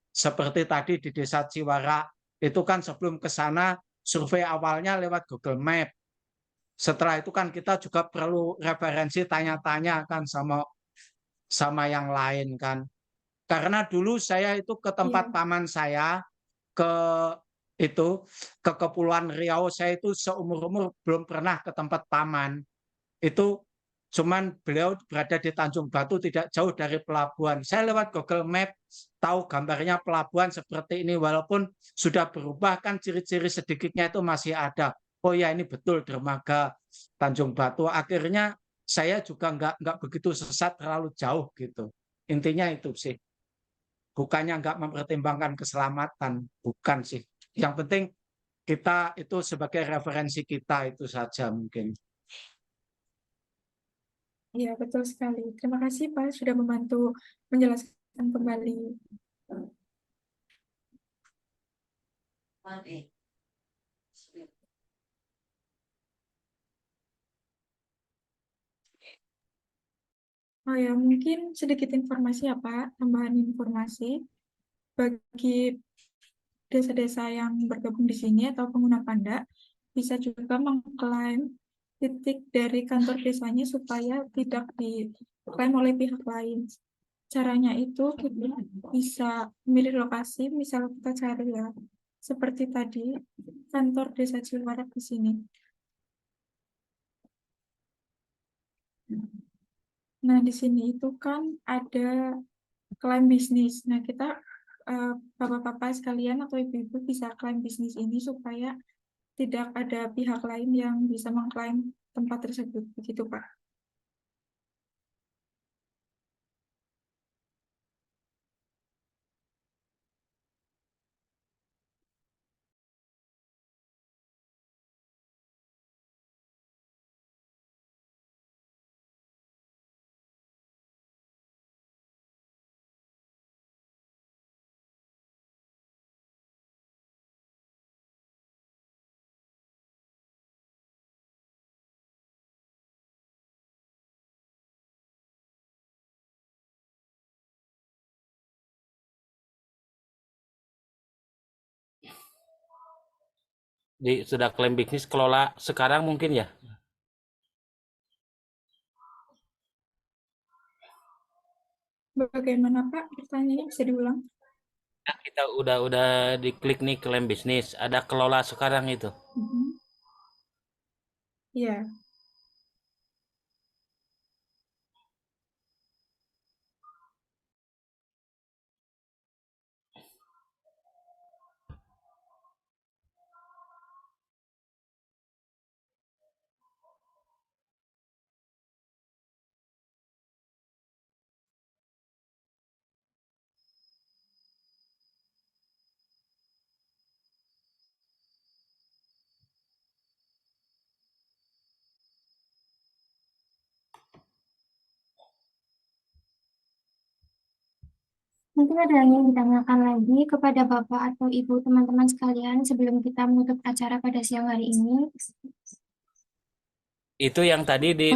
Seperti tadi di Desa Ciwara, itu kan sebelum ke sana survei awalnya lewat Google Map. Setelah itu kan kita juga perlu referensi tanya-tanya kan sama sama yang lain kan. Karena dulu saya itu ke tempat paman saya ke itu ke Kepulauan Riau, saya itu seumur-umur belum pernah ke tempat paman. Itu cuman beliau berada di Tanjung Batu tidak jauh dari pelabuhan. Saya lewat Google Map tahu gambarnya pelabuhan seperti ini walaupun sudah berubah kan ciri-ciri sedikitnya itu masih ada. Oh ya ini betul dermaga Tanjung Batu. Akhirnya saya juga nggak begitu sesat terlalu jauh gitu. Intinya itu sih. Bukannya nggak mempertimbangkan keselamatan, bukan sih. Yang penting kita itu sebagai referensi kita itu saja mungkin. Iya, betul sekali. Terima kasih Pak sudah membantu menjelaskan kembali. Oh ya, mungkin sedikit informasi ya Pak, tambahan informasi bagi desa-desa yang bergabung di sini atau pengguna Panda bisa juga mengklaim titik dari kantor desanya supaya tidak diklaim oleh pihak lain. Caranya itu kita bisa memilih lokasi, misal kita cari ya, seperti tadi kantor desa Ciwarak di sini. Nah, di sini itu kan ada klaim bisnis. Nah, kita bapak-bapak sekalian atau ibu-ibu bisa klaim bisnis ini supaya tidak ada pihak lain yang bisa mengklaim tempat tersebut. Begitu, Pak. Sudah klaim bisnis kelola sekarang mungkin ya? Bagaimana, Pak? Pertanyaannya bisa diulang? Nah, kita udah diklik nih klaim bisnis, ada kelola sekarang itu. Iya. Mungkin ada yang ingin ditanyakan lagi kepada Bapak atau Ibu teman-teman sekalian sebelum kita menutup acara pada siang hari ini. Itu yang tadi di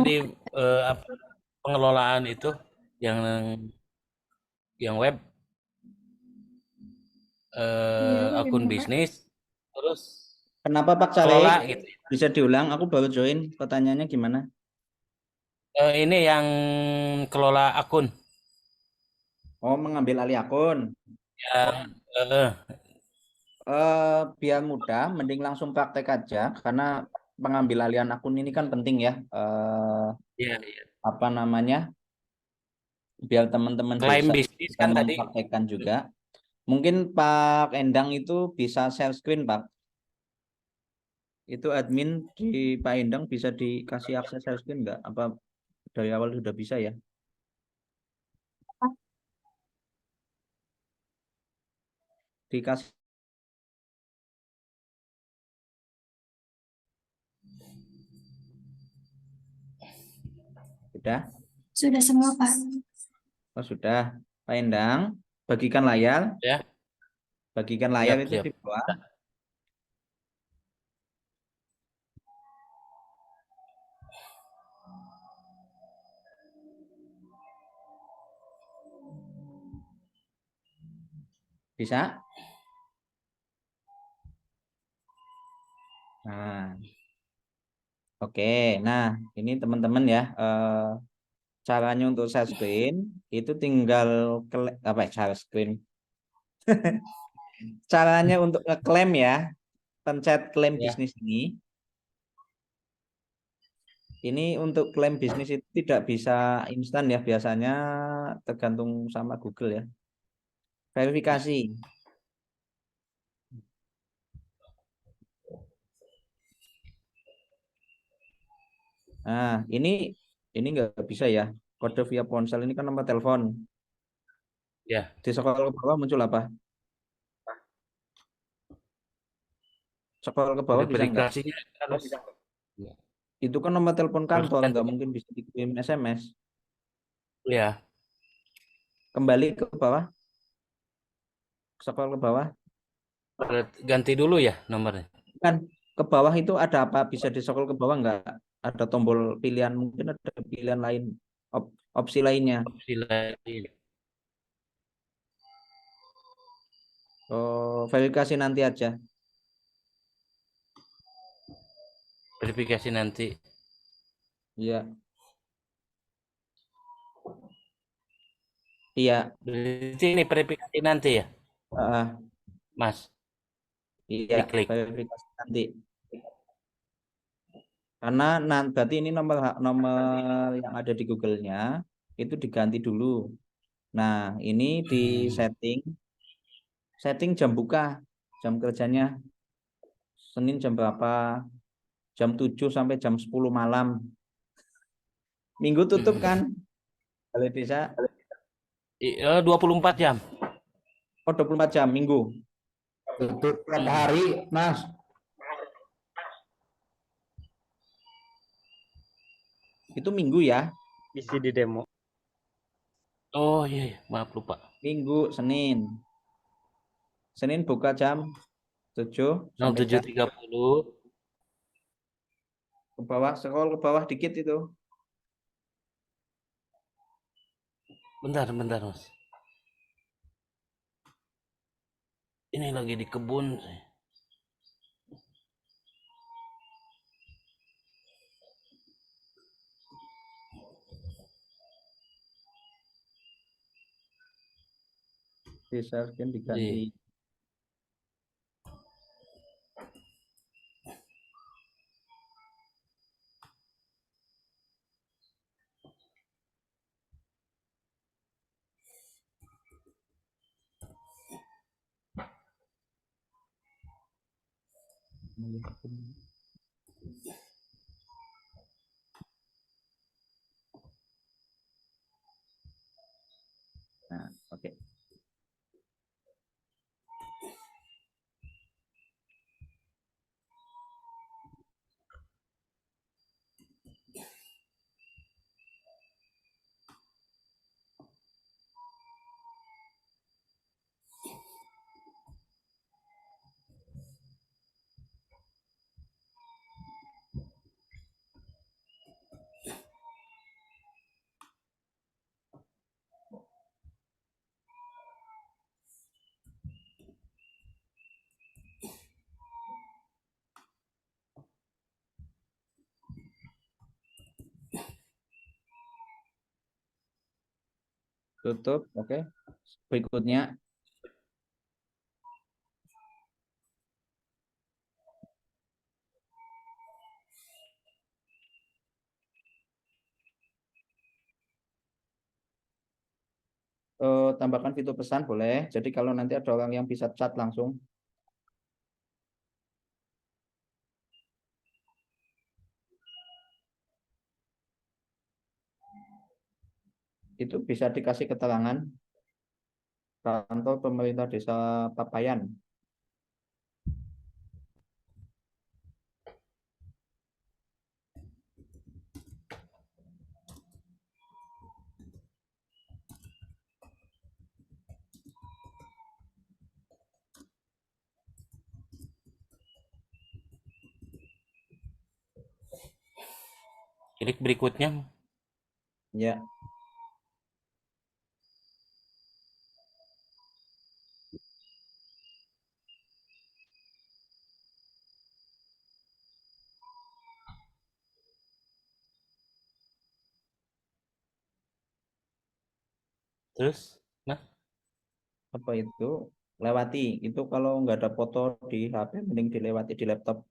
pengelolaan itu yang web Iya, akun bagaimana, Pak? bisnis, terus Kenapa Pak Saleh? kelola gitu. Bisa diulang? Aku baru join. Pertanyaannya gimana? Ini yang kelola akun. Oh, mengambil alih akun. Ya, eh, Biar mudah, mending langsung praktek aja karena pengambil alihan akun ini kan penting ya. iya, iya. Apa namanya? Biar teman-teman Klaim bisa bisnis kan tadi. mempraktekkan juga. Mungkin Pak Endang itu bisa share screen, Pak. Itu admin di Pak Endang bisa dikasih akses share screen nggak? Apa dari awal sudah bisa ya? Dikasih. Sudah? Sudah semua, Pak. Oh, sudah. Pak Endang, bagikan layar. Ya, Bagikan layar siap, itu siap. di bawah. Bisa? Nah, oke. Nah, ini teman-teman ya. Caranya untuk share screen itu tinggal apa ya, share screen. Caranya untuk ngeklaim ya, pencet klaim Ya. bisnis ini. Ini untuk klaim bisnis itu tidak bisa instan ya, biasanya tergantung sama Google ya. Verifikasi. Nah, ini nggak bisa ya. Kode via ponsel ini kan nomor telepon. Ya. Di scroll ke bawah muncul apa? Scroll ke bawah bisa nggak? Verifikasinya harus. Ya. Itu kan nomor telepon Harus kantor, nggak ganti. mungkin bisa dikirim SMS. Ya. Kembali ke bawah, scroll ke bawah. Ganti dulu ya nomornya. Kan ke bawah itu ada apa? Bisa di scroll ke bawah nggak? Ada tombol pilihan, mungkin ada pilihan lain, opsi lainnya. Opsi lain. Oh, verifikasi nanti aja. Verifikasi nanti. Iya. Iya. Berarti ini verifikasi nanti ya, Mas. Iya, Diklik. verifikasi nanti. Karena berarti ini nomor yang ada di Google-nya itu diganti dulu. Nah, ini di setting jam buka, jam kerjanya Senin jam berapa? Jam 7 sampai jam 10 malam. Minggu tutup kan? Kalau bisa. 24 jam. Oh, 24 jam Minggu. Tutup tiap hari, Mas. Itu Minggu ya? Isi di demo. Oh iya, iya. Maaf lupa. Minggu, Senin. Senin buka jam 7 sampai jam 07.30. ke bawah, scroll ke bawah dikit itu. Bentar, bentar, Mas. Ini lagi di kebun. Bisa kan diganti. Iya. Nah, oke. Tutup, oke. Berikutnya. Tambahkan fitur pesan boleh. Jadi kalau nanti ada orang yang bisa chat langsung. Itu bisa dikasih keterangan kantor pemerintah desa Papayan. Klik berikutnya. Ya. Terus, nah, Apa itu? Lewati. Itu kalau nggak ada foto di HP, mending dilewati di laptop.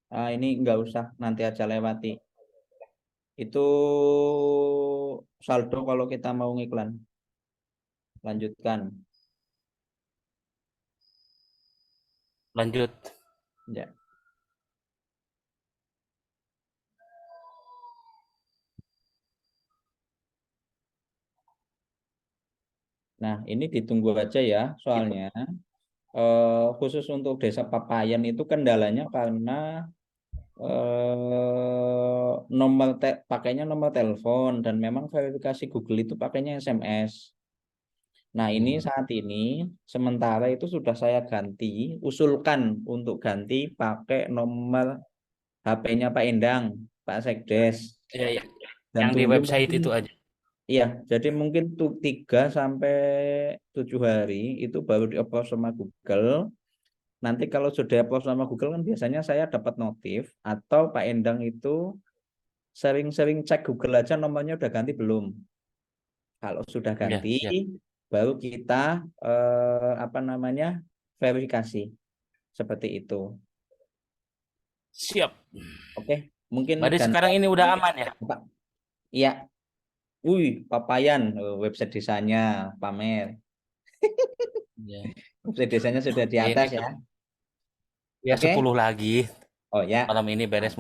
Ini nggak usah, nanti aja lewati. Itu saldo kalau kita mau ngiklan. Lanjutkan. lanjut. Ya. Nah, ini ditunggu aja ya, soalnya khusus untuk Desa Papayan itu kendalanya karena pakainya nomor telepon dan memang verifikasi Google itu pakainya SMS. Nah, ini saat ini sementara itu sudah saya ganti, usulkan untuk ganti pakai nomor HP-nya Pak Endang, Pak Sekdes. Ya, ya. Dan Yang di tunggu website mungkin, itu aja. iya, jadi mungkin tuh 3 sampai 7 hari itu baru di-upload sama Google. Nanti kalau sudah upload sama Google kan biasanya saya dapat notif atau Pak Endang itu sering-sering cek Google aja nomornya udah ganti belum. Kalau sudah Ya, ganti, siap. baru kita verifikasi seperti itu. Siap. Oke, mungkin Berarti ganti. sekarang ini udah aman ya? Pak. Iya. Papayan website desanya pamer. Ya. Website desanya sudah di Ini atas ya. ya Oke. 10 lagi. Oh ya. Malam ini beres.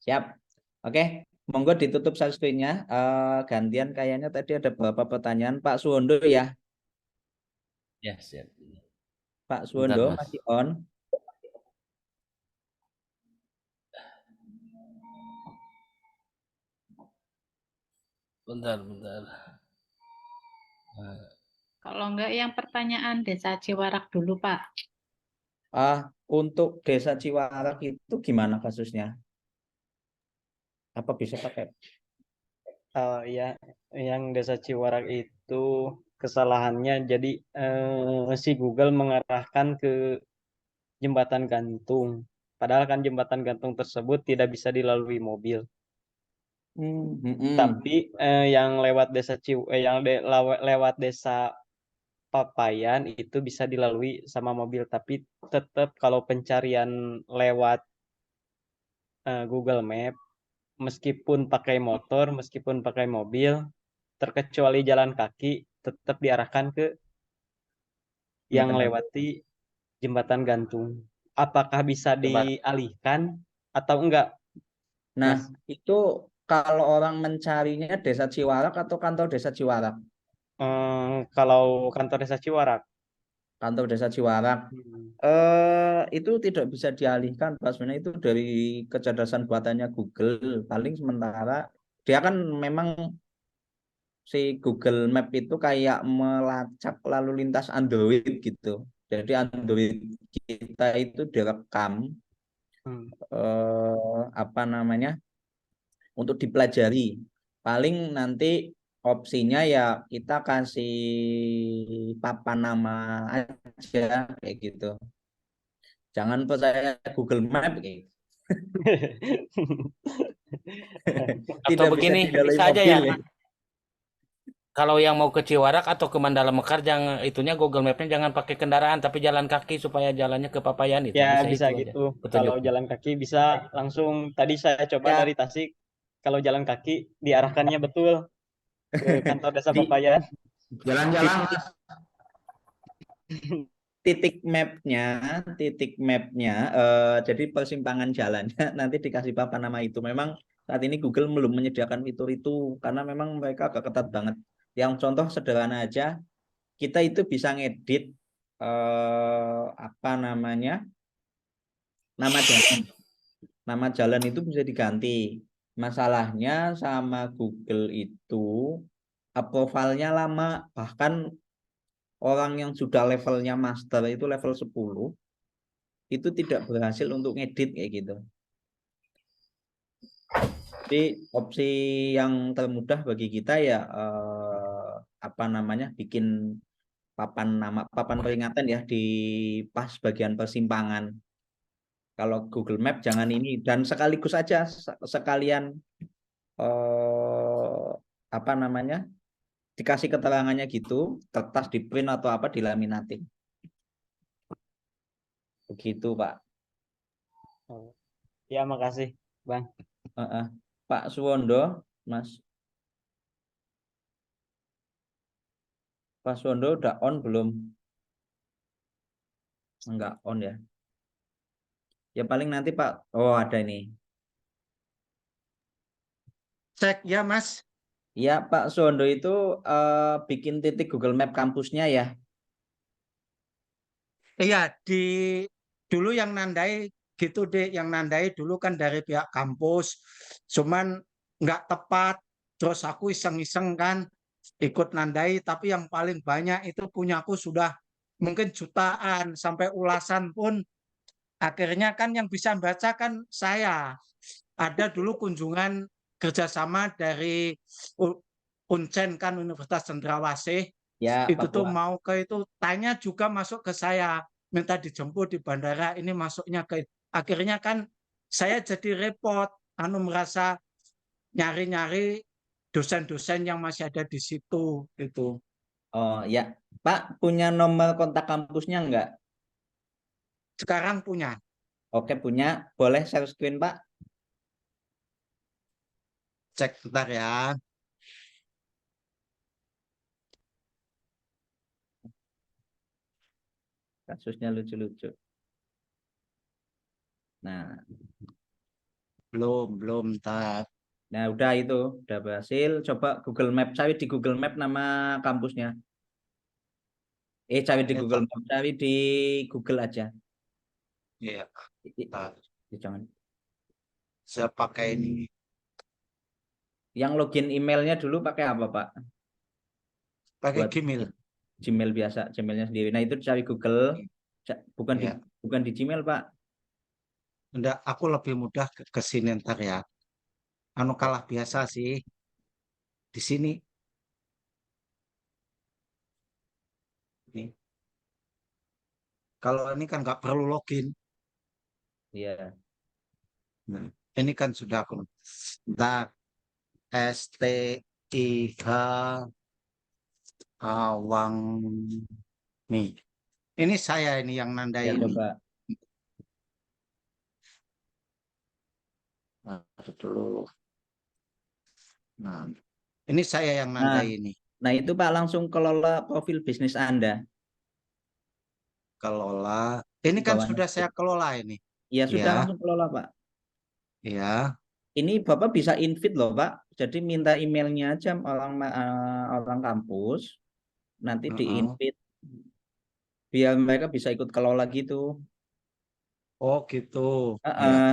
Siap. Oke. Monggo ditutup share screen-nya. Gantian kayaknya tadi ada beberapa pertanyaan. Pak Suwondo ya. Ya, siap. Pak Bentar, Suwondo Mas. masih on. Bentar. Kalau enggak yang pertanyaan Desa Ciwarak dulu, Pak. Untuk Desa Ciwarak itu gimana kasusnya? Apa bisa pakai? Ya, yang Desa Ciwarak itu kesalahannya jadi si Google mengarahkan ke jembatan gantung. Padahal kan jembatan gantung tersebut tidak bisa dilalui mobil. Tapi yang lewat lewat desa Papayan itu bisa dilalui sama mobil. Tapi tetap kalau pencarian lewat Google Map, meskipun pakai motor, meskipun pakai mobil, terkecuali jalan kaki, tetap diarahkan ke yang lewati jembatan gantung. Apakah bisa dialihkan atau enggak? Nah, Mas? itu kalau orang mencarinya Desa Ciwarak atau kantor Desa Ciwarak? Kalau kantor Desa Ciwarak. Kantor Desa Ciwarak. Itu tidak bisa dialihkan, Pak. Sebenarnya itu dari kecerdasan buatannya Google. Paling sementara dia kan memang si Google Map itu kayak melacak lalu lintas Android gitu. Jadi Android kita itu direkam untuk dipelajari. Paling nanti opsinya ya kita kasih papan nama aja kayak gitu. Jangan percaya Google Map gitu. Atau Tidak bisa begini, dilalui bisa aja ya. mobil ya. Kalau yang mau ke Ciwarak atau ke Mandala Mekar, jangan itunya Google Map-nya jangan pakai kendaraan, tapi jalan kaki supaya jalannya ke Papayan itu. Ya, Bisa bisa itu aja gitu. Kalau petunjuknya. jalan kaki bisa langsung, tadi saya coba Ya, dari Tasik, kalau jalan kaki diarahkannya betul ke kantor desa di Papayan. Jalan-jalan Mas. titik mapnya jadi persimpangan jalannya nanti dikasih papan nama itu. Memang saat ini Google belum menyediakan fitur itu karena memang mereka agak ketat banget. Yang contoh sederhana aja, kita itu bisa ngedit apa namanya, nama jalan. Nama jalan itu bisa diganti. Masalahnya sama Google itu approvalnya lama, bahkan orang yang sudah levelnya master itu level 10 itu tidak berhasil untuk ngedit kayak gitu. Jadi opsi yang termudah bagi kita ya apa namanya, bikin papan peringatan ya di pas bagian persimpangan. Kalau Google Map jangan ini, dan sekaligus aja sekalian apa namanya, dikasih keterangannya gitu, kertas di print atau apa dilaminating. Begitu Pak. Ya, makasih, Bang. Pak Suwondo, Mas. Pak Suwondo udah on belum? Enggak on ya. Ya paling nanti Pak. Oh, ada ini. Cek ya Mas. Ya Pak Suwondo itu bikin titik Google Map kampusnya ya. Iya, dulu yang nandai gitu deh, yang nandai dulu kan dari pihak kampus, cuman nggak tepat. Terus aku iseng-iseng kan ikut nandai, tapi yang paling banyak itu punyaku sudah mungkin jutaan sampai ulasan pun. Akhirnya kan yang bisa baca kan saya. Ada dulu kunjungan kerjasama dari Uncen kan Universitas Cendrawasih. Ya, Itu tuh Papua. mau ke itu tanya juga masuk ke saya, minta dijemput di bandara, ini masuknya ke akhirnya kan saya jadi repot, merasa nyari-nyari dosen-dosen yang masih ada di situ itu. Oh ya, Pak punya nomor kontak kampusnya enggak? Sekarang punya. Oke, punya. Boleh share screen Pak? Cek bentar ya. Kasusnya lucu-lucu. Nah, Belum tar. nah udah itu, udah berhasil. Coba Google Map, cari di Google Map nama kampusnya. Cari di Google Map, cari di Google aja. Iya. Jangan. Saya pakai ini. Yang login emailnya dulu pakai apa Pak? Pakai Gmail. Gmail biasa, Gmailnya sendiri. Nah itu cari Google, bukan Ya. bukan di Gmail Pak. Enggak, aku lebih mudah ke sini ntar ya. Kalah biasa sih. Di sini. Nih. Kalau ini kan nggak perlu login. Iya. Nah, ini kan sudah aku. Ntar STIH Awang nih. Ini saya ini yang nandai Ya, ini. coba. Nah, dulu. Nah, ini saya yang nandai ini. Nah itu Pak langsung kelola profil bisnis Anda. Kelola. Ini kan sudah saya kelola ini. Iya sudah Ya. langsung kelola Pak. Iya. Ini Bapak bisa invite loh Pak. Jadi minta emailnya aja orang kampus. Nanti di-invite. Biar mereka bisa ikut kelola gitu. Oh gitu.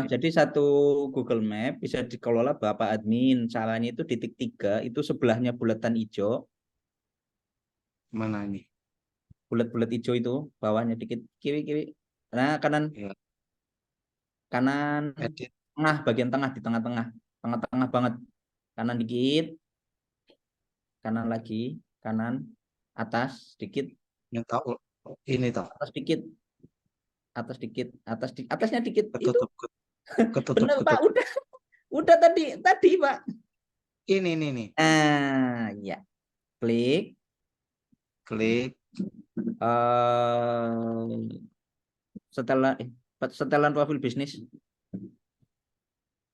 Jadi satu Google Map bisa dikelola Bapak admin. Caranya itu titik 3, itu sebelahnya bulatan hijau. Mana ini? Bulat-bulat hijau itu, bawahnya dikit kiri. Nah, kanan. Ya. Kanan. Edit. Tengah, bagian tengah, di tengah-tengah. Tengah-tengah banget. Kanan dikit. Kanan lagi. Kanan. Atas dikit. Yang tahu ini toh. Atas dikit. Atas dikit. Atasnya dikit. Betul. Ketutup, Bener Pak, ketutup. udah tadi Pak. Ini. Ya. Klik. Setelan profil bisnis.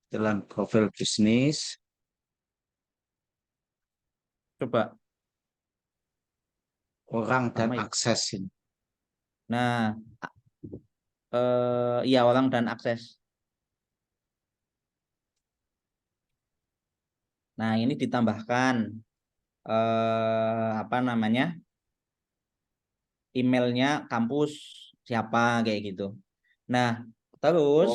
Setelan profil bisnis. Coba. Orang dan Sama ya. akses ini. Nah, ya orang dan akses. Nah, ini ditambahkan apa namanya? Emailnya kampus siapa kayak gitu. Nah, terus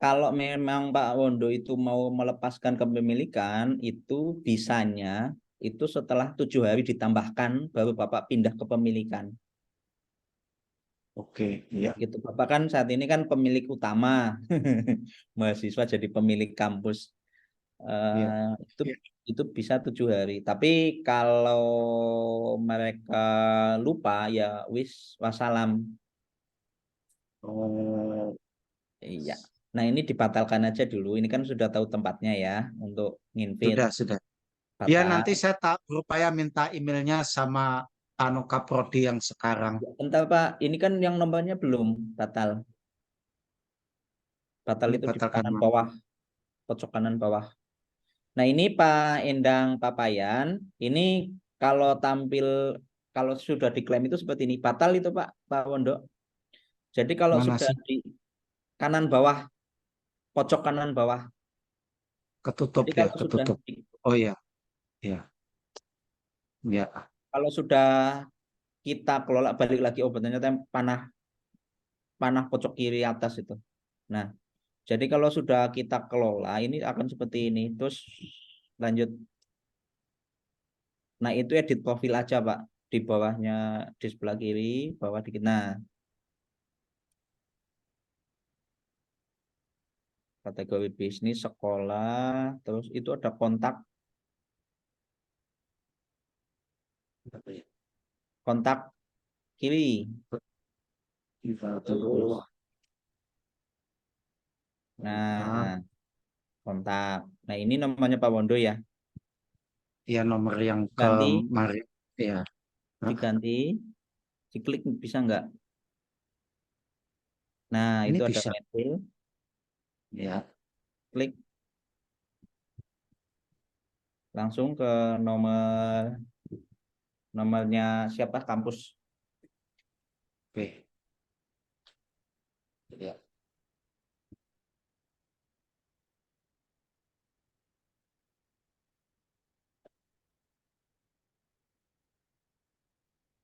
kalau memang Pak Wondo itu mau melepaskan kepemilikan, itu bisanya itu setelah 7 hari ditambahkan baru Bapak pindah kepemilikan. Oke, ya. Gitu. Bapak kan saat ini kan pemilik utama, mahasiswa jadi pemilik kampus. Itu bisa 7 hari. Tapi kalau mereka lupa ya wassalam. Iya. Nah, ini dibatalkan aja dulu. Ini kan sudah tahu tempatnya ya untuk nginvite. Sudah. Batal. Ya, nanti saya berupaya minta emailnya sama Kaprodi yang sekarang. Bentar Pak, ini kan yang nomornya belum batal. Batal Ini itu di batal kanan karena- bawah, pojok kanan bawah. Nah, ini Pak Endang Papayan, ini kalau sudah diklaim itu seperti ini, batal itu Pak Wondo. Jadi kalau Mana sudah sih? di kanan bawah, pojok kanan bawah. Ketutup Jadi ya, kalau ketutup. Oh ya. Ya. Kalau sudah kita kelola, balik lagi obatnya panah pojok kiri atas itu. Nah, jadi kalau sudah kita kelola ini akan seperti ini. Terus lanjut. Nah, itu edit profil aja Pak. Di bawahnya di sebelah kiri, bawah dikit. Nah, kategori bisnis, sekolah, terus itu ada kontak. Kontak kiri. Nah, kontak. Nah, ini nomornya Pak Wondo ya. Iya, nomor yang Ganti. kemarin. Ya. Diganti. Diklik bisa nggak? Nah, Ini itu bisa. ada mail. Ya. Klik. Langsung ke nomornya siapa kampus. Oke. Ya.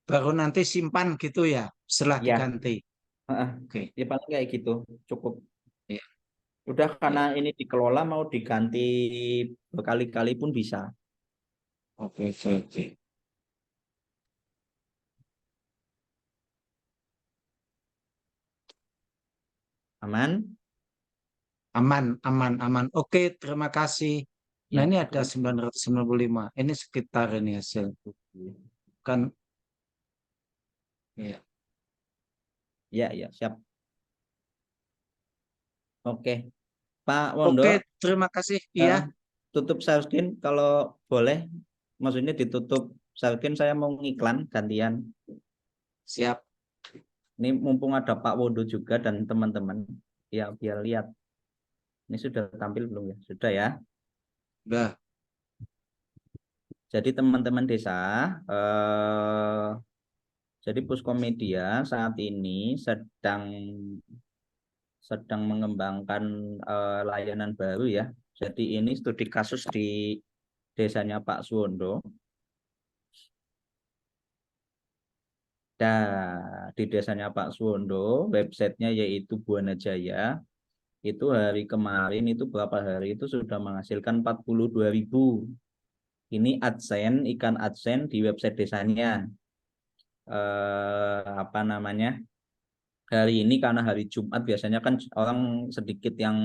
Baru nanti simpan gitu ya, setelah Ya. diganti. Oke. Ya paling kayak gitu, cukup. Ya. Udah karena ini dikelola mau diganti berkali-kali pun bisa. Oke. Aman? Aman. Oke, terima kasih. Nah, Ya, ini ada terus? 995. Ini sekitar ini hasil. Kan ya. Ya, siap. Oke. Pak Wondo. Oke, terima kasih. Iya. Tutup share screen kalau boleh. Maksudnya ditutup share screen, saya mau ngiklan gantian. Siap. Ini mumpung ada Pak Wondo juga dan teman-teman. Ya, biar lihat. Ini sudah tampil belum ya? Sudah ya? Sudah. Jadi teman-teman desa, jadi Puskomedia saat ini sedang mengembangkan layanan baru ya. Jadi ini studi kasus di desanya Pak Suwondo. Dan di desanya Pak Suwondo, websitenya yaitu Buana Jaya. Itu hari kemarin itu berapa hari itu sudah menghasilkan 42.000. Ini AdSense, ikan AdSense di website desanya. Apa namanya? Hari ini karena hari Jumat biasanya kan orang sedikit yang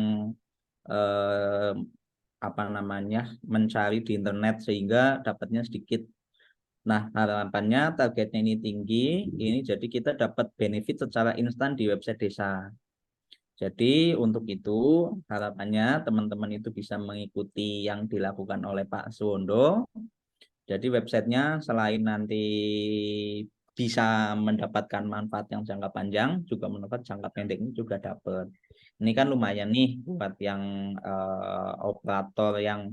apa namanya mencari di internet sehingga dapatnya sedikit. Nah, harapannya targetnya ini tinggi, ini jadi kita dapat benefit secara instan di website desa. Jadi untuk itu harapannya teman-teman itu bisa mengikuti yang dilakukan oleh Pak Suwondo. Jadi websitenya selain nanti bisa mendapatkan manfaat yang jangka panjang, juga mendapat jangka pendeknya juga dapat. Ini kan lumayan nih buat yang operator yang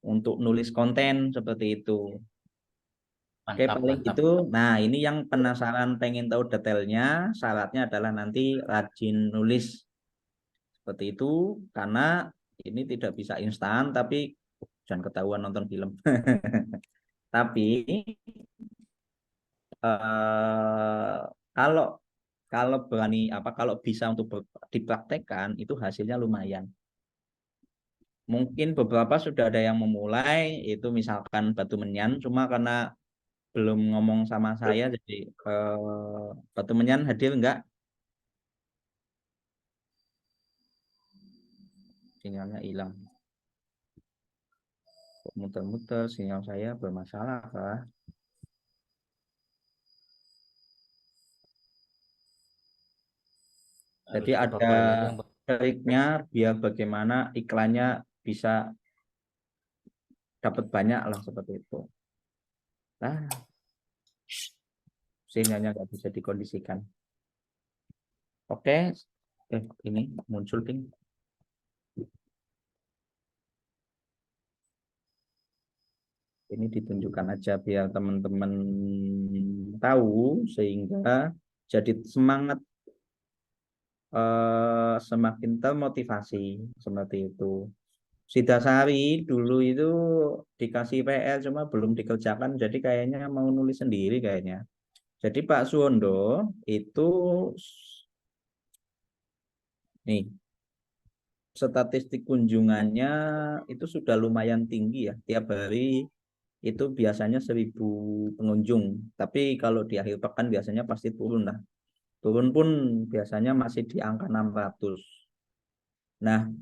untuk nulis konten seperti itu. Oke, Mantap, paling mantap. itu. Nah, ini yang penasaran pengen tahu detailnya, syaratnya adalah nanti rajin nulis seperti itu, karena ini tidak bisa instan, tapi jangan ketahuan nonton film. Tapi kalau kalau berani kalau bisa untuk dipraktekkan itu hasilnya lumayan. Mungkin beberapa sudah ada yang memulai, itu misalkan Batu Menyan, cuma karena belum ngomong sama saya, jadi Batu Menyan hadir enggak? Sinyalnya hilang. Kok muter-muter sinyal saya bermasalah kah? Jadi Harusnya ada Bapak ini aja yang triknya biar bagaimana iklannya bisa dapat banyak lah seperti itu. Nah, sinyalnya nggak bisa dikondisikan. Oke, ini muncul ting. Ini ditunjukkan aja biar teman-teman tahu sehingga jadi semangat, semakin termotivasi seperti itu. Sidasari dulu itu dikasih PR cuma belum dikerjakan, jadi kayaknya mau nulis sendiri kayaknya. Jadi Pak Suwondo itu nih statistik kunjungannya itu sudah lumayan tinggi ya, tiap hari itu biasanya 1.000 pengunjung, tapi kalau di akhir pekan biasanya pasti turun lah. Turun pun biasanya masih di angka 600. Nah,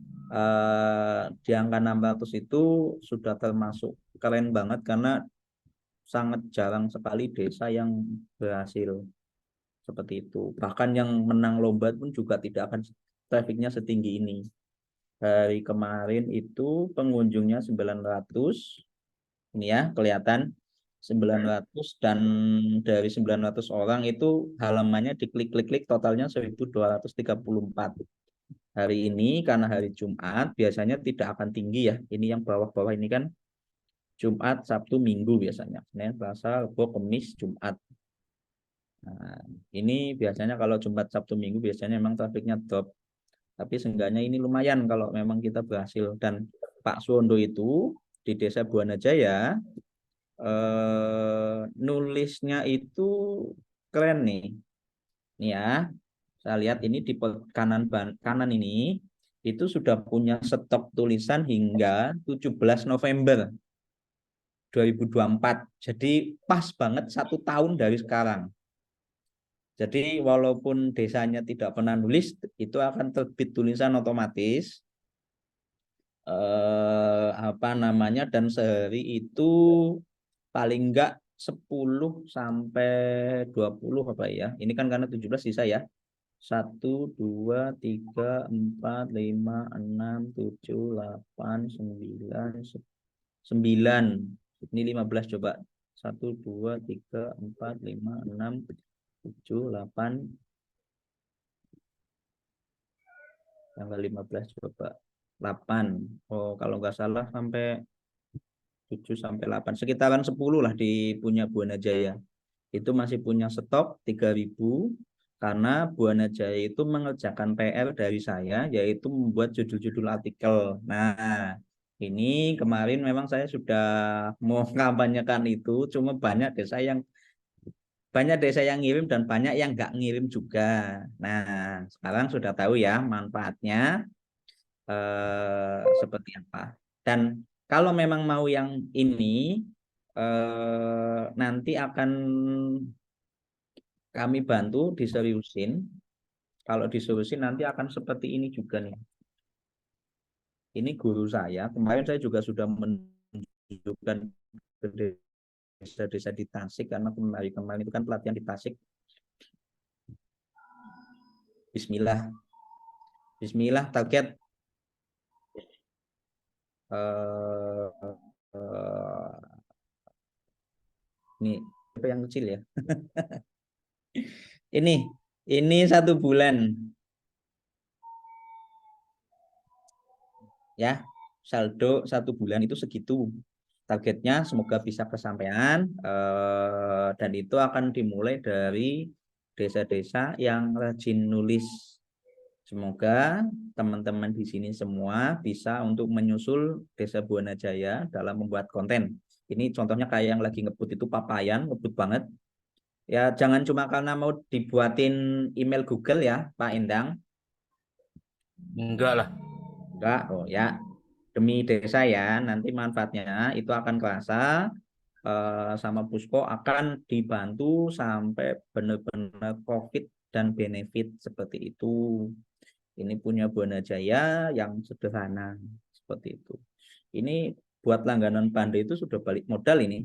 di angka 600 itu sudah termasuk keren banget karena sangat jarang sekali desa yang berhasil seperti itu. Bahkan yang menang lomba pun juga tidak akan trafficnya setinggi ini. Hari kemarin itu pengunjungnya 900, ini ya kelihatan 900, dan dari 900 orang itu halamannya diklik-klik totalnya 1.234. Hari ini karena hari Jumat biasanya tidak akan tinggi ya. Ini yang bawah-bawah ini kan Jumat, Sabtu, Minggu biasanya. Senin, Selasa, Rabu, Kamis, Jumat. Nah, ini biasanya kalau Jumat, Sabtu, Minggu biasanya memang trafiknya drop. Tapi seenggaknya ini lumayan kalau memang kita berhasil. Dan Pak Suwondo itu di Desa Buana Jaya nulisnya itu keren nih. Nih ya, saya lihat ini di kanan ini itu sudah punya stok tulisan hingga 17 November 2024. Jadi pas banget 1 tahun dari sekarang. Jadi walaupun desanya tidak pernah nulis, itu akan terbit tulisan otomatis. Dan sehari itu paling enggak 10 sampai 20 apa ya. Ini kan karena 17 sisa ya. 1, 2, 3, 4, 5, 6, 7, 8, 9, 9. Ini 15 coba. 1, 2, 3, 4, 5, 6, 7, 8. Tanggal 15 coba. 8. Oh, kalau nggak salah sampai 7 sampai 8. Sekitaran 10 lah di punya Buana Jaya. Itu masih punya stok 3.000 karena Buana Jaya itu mengerjakan PR dari saya, yaitu membuat judul-judul artikel. Nah, ini kemarin memang saya sudah mau kampanyekan itu, cuma banyak desa yang ngirim dan banyak yang nggak ngirim juga. Nah, sekarang sudah tahu ya manfaatnya seperti apa. Dan kalau memang mau yang ini, nanti akan kami bantu diseriusin. Kalau diseriusin nanti akan seperti ini juga nih. Ini guru saya. Kemarin saya juga sudah menunjukkan ke desa-desa di Tasik, karena kemarin itu kan pelatihan di Tasik. Bismillah. Bismillah, target eh eh, ini apa yang kecil ya? Ini 1 bulan ya, saldo 1 bulan itu segitu. Targetnya semoga bisa kesampaian dan itu akan dimulai dari desa-desa yang rajin nulis. Semoga teman-teman di sini semua bisa untuk menyusul Desa Buana Jaya dalam membuat konten. Ini contohnya kayak yang lagi ngebut itu Papayan, ngebut banget. Ya jangan cuma karena mau dibuatin email Google ya, Pak Endang. Enggak lah. Enggak, oh ya. Demi desa ya, nanti manfaatnya itu akan kerasa sama Pusko akan dibantu sampai benar-benar profit dan benefit seperti itu. Ini punya Buana Jaya yang sederhana seperti itu. Ini buat langganan Pandai itu sudah balik modal ini.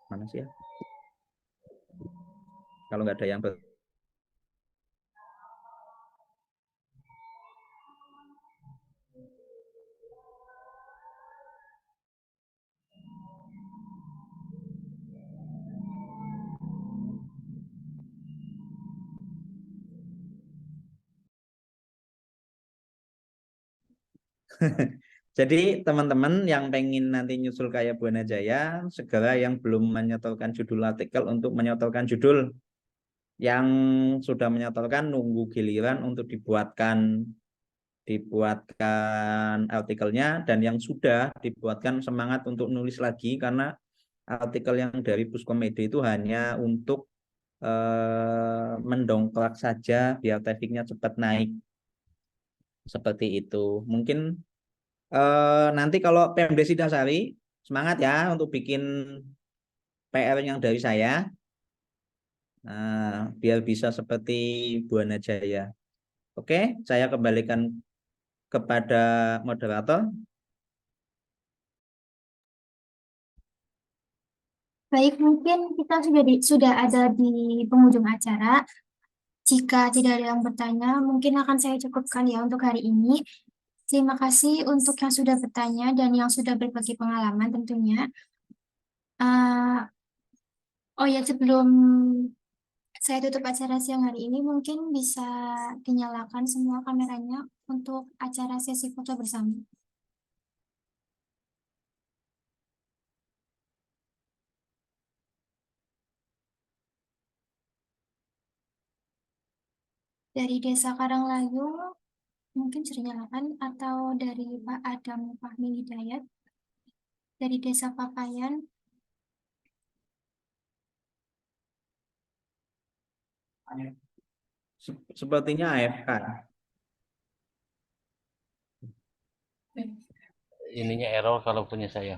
Mana sih ya? Kalau nggak ada yang Jadi teman-teman yang pengen nanti nyusul kayak Buana Jaya, segera yang belum menyetorkan judul artikel untuk menyetorkan judul. Yang sudah menyetorkan nunggu giliran untuk dibuatkan artikelnya, dan yang sudah dibuatkan semangat untuk nulis lagi karena artikel yang dari Puskomedi itu hanya untuk mendongkrak saja biar trafficnya cepat naik. Seperti itu. Mungkin nanti kalau PMDesi Dasari semangat ya untuk bikin PR yang dari saya. Nah, biar bisa seperti Buana Jaya. Oke, saya kembalikan kepada moderator. Baik, mungkin kita sudah ada di penghujung acara. Jika tidak ada yang bertanya, mungkin akan saya cukupkan ya untuk hari ini. Terima kasih untuk yang sudah bertanya dan yang sudah berbagi pengalaman tentunya. Oh ya, sebelum saya tutup acara siang hari ini, mungkin bisa dinyalakan semua kameranya untuk acara sesi foto bersama. Dari Desa Karanglayung, mungkin sudah dinyalakan, atau dari Pak Adam Fahmi Hidayat, dari Desa Papayan. Sepertinya AFK. Ininya error kalau punya saya.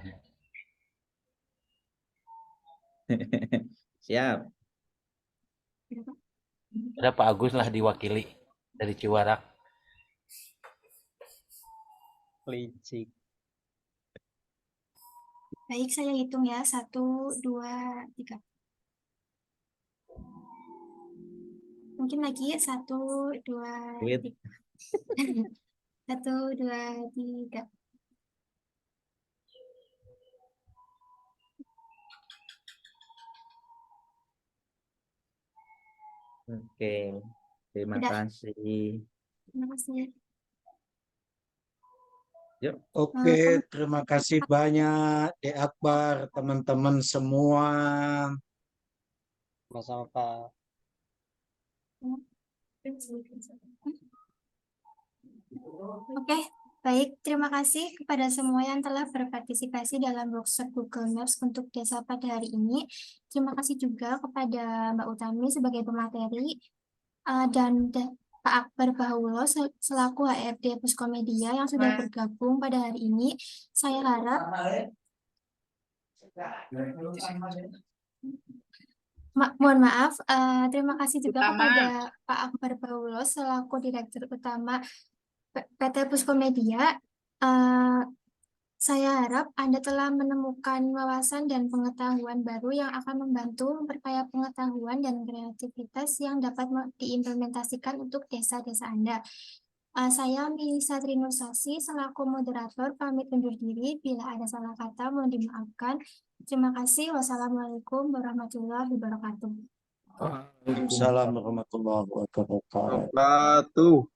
Siap. Ada Pak Agus lah diwakili dari Ciwarak. Licik. Baik, saya hitung ya. 1, 2, 3. Mungkin lagi 1, 2, 3. 1, 2, 3. Oke, terima Udah. kasih. Terima kasih. Yuk. Oke, terima kasih banyak Dek Akbar, teman-teman semua. Sama-sama Pak. Oke, Baik, terima kasih kepada semua yang telah berpartisipasi dalam workshop Google Maps untuk desa pada hari ini. Terima kasih juga kepada Mbak Utami sebagai pemateri dan Pak Akbar Bahulo selaku HRD Puskomedia yang sudah bergabung pada hari ini. Saya harap mohon maaf, terima kasih juga kepada Pak Akbar Bahulo selaku Direktur Utama PT Puskomedia. Saya harap Anda telah menemukan wawasan dan pengetahuan baru yang akan membantu memperkaya pengetahuan dan kreativitas yang dapat diimplementasikan untuk desa-desa Anda. Saya Melisa Trinursasi selaku moderator pamit undur diri. Bila ada salah kata mohon dimaafkan. Terima kasih. Wassalamualaikum warahmatullahi wabarakatuh. Waalaikumsalam warahmatullahi wabarakatuh. Wabarakatuh.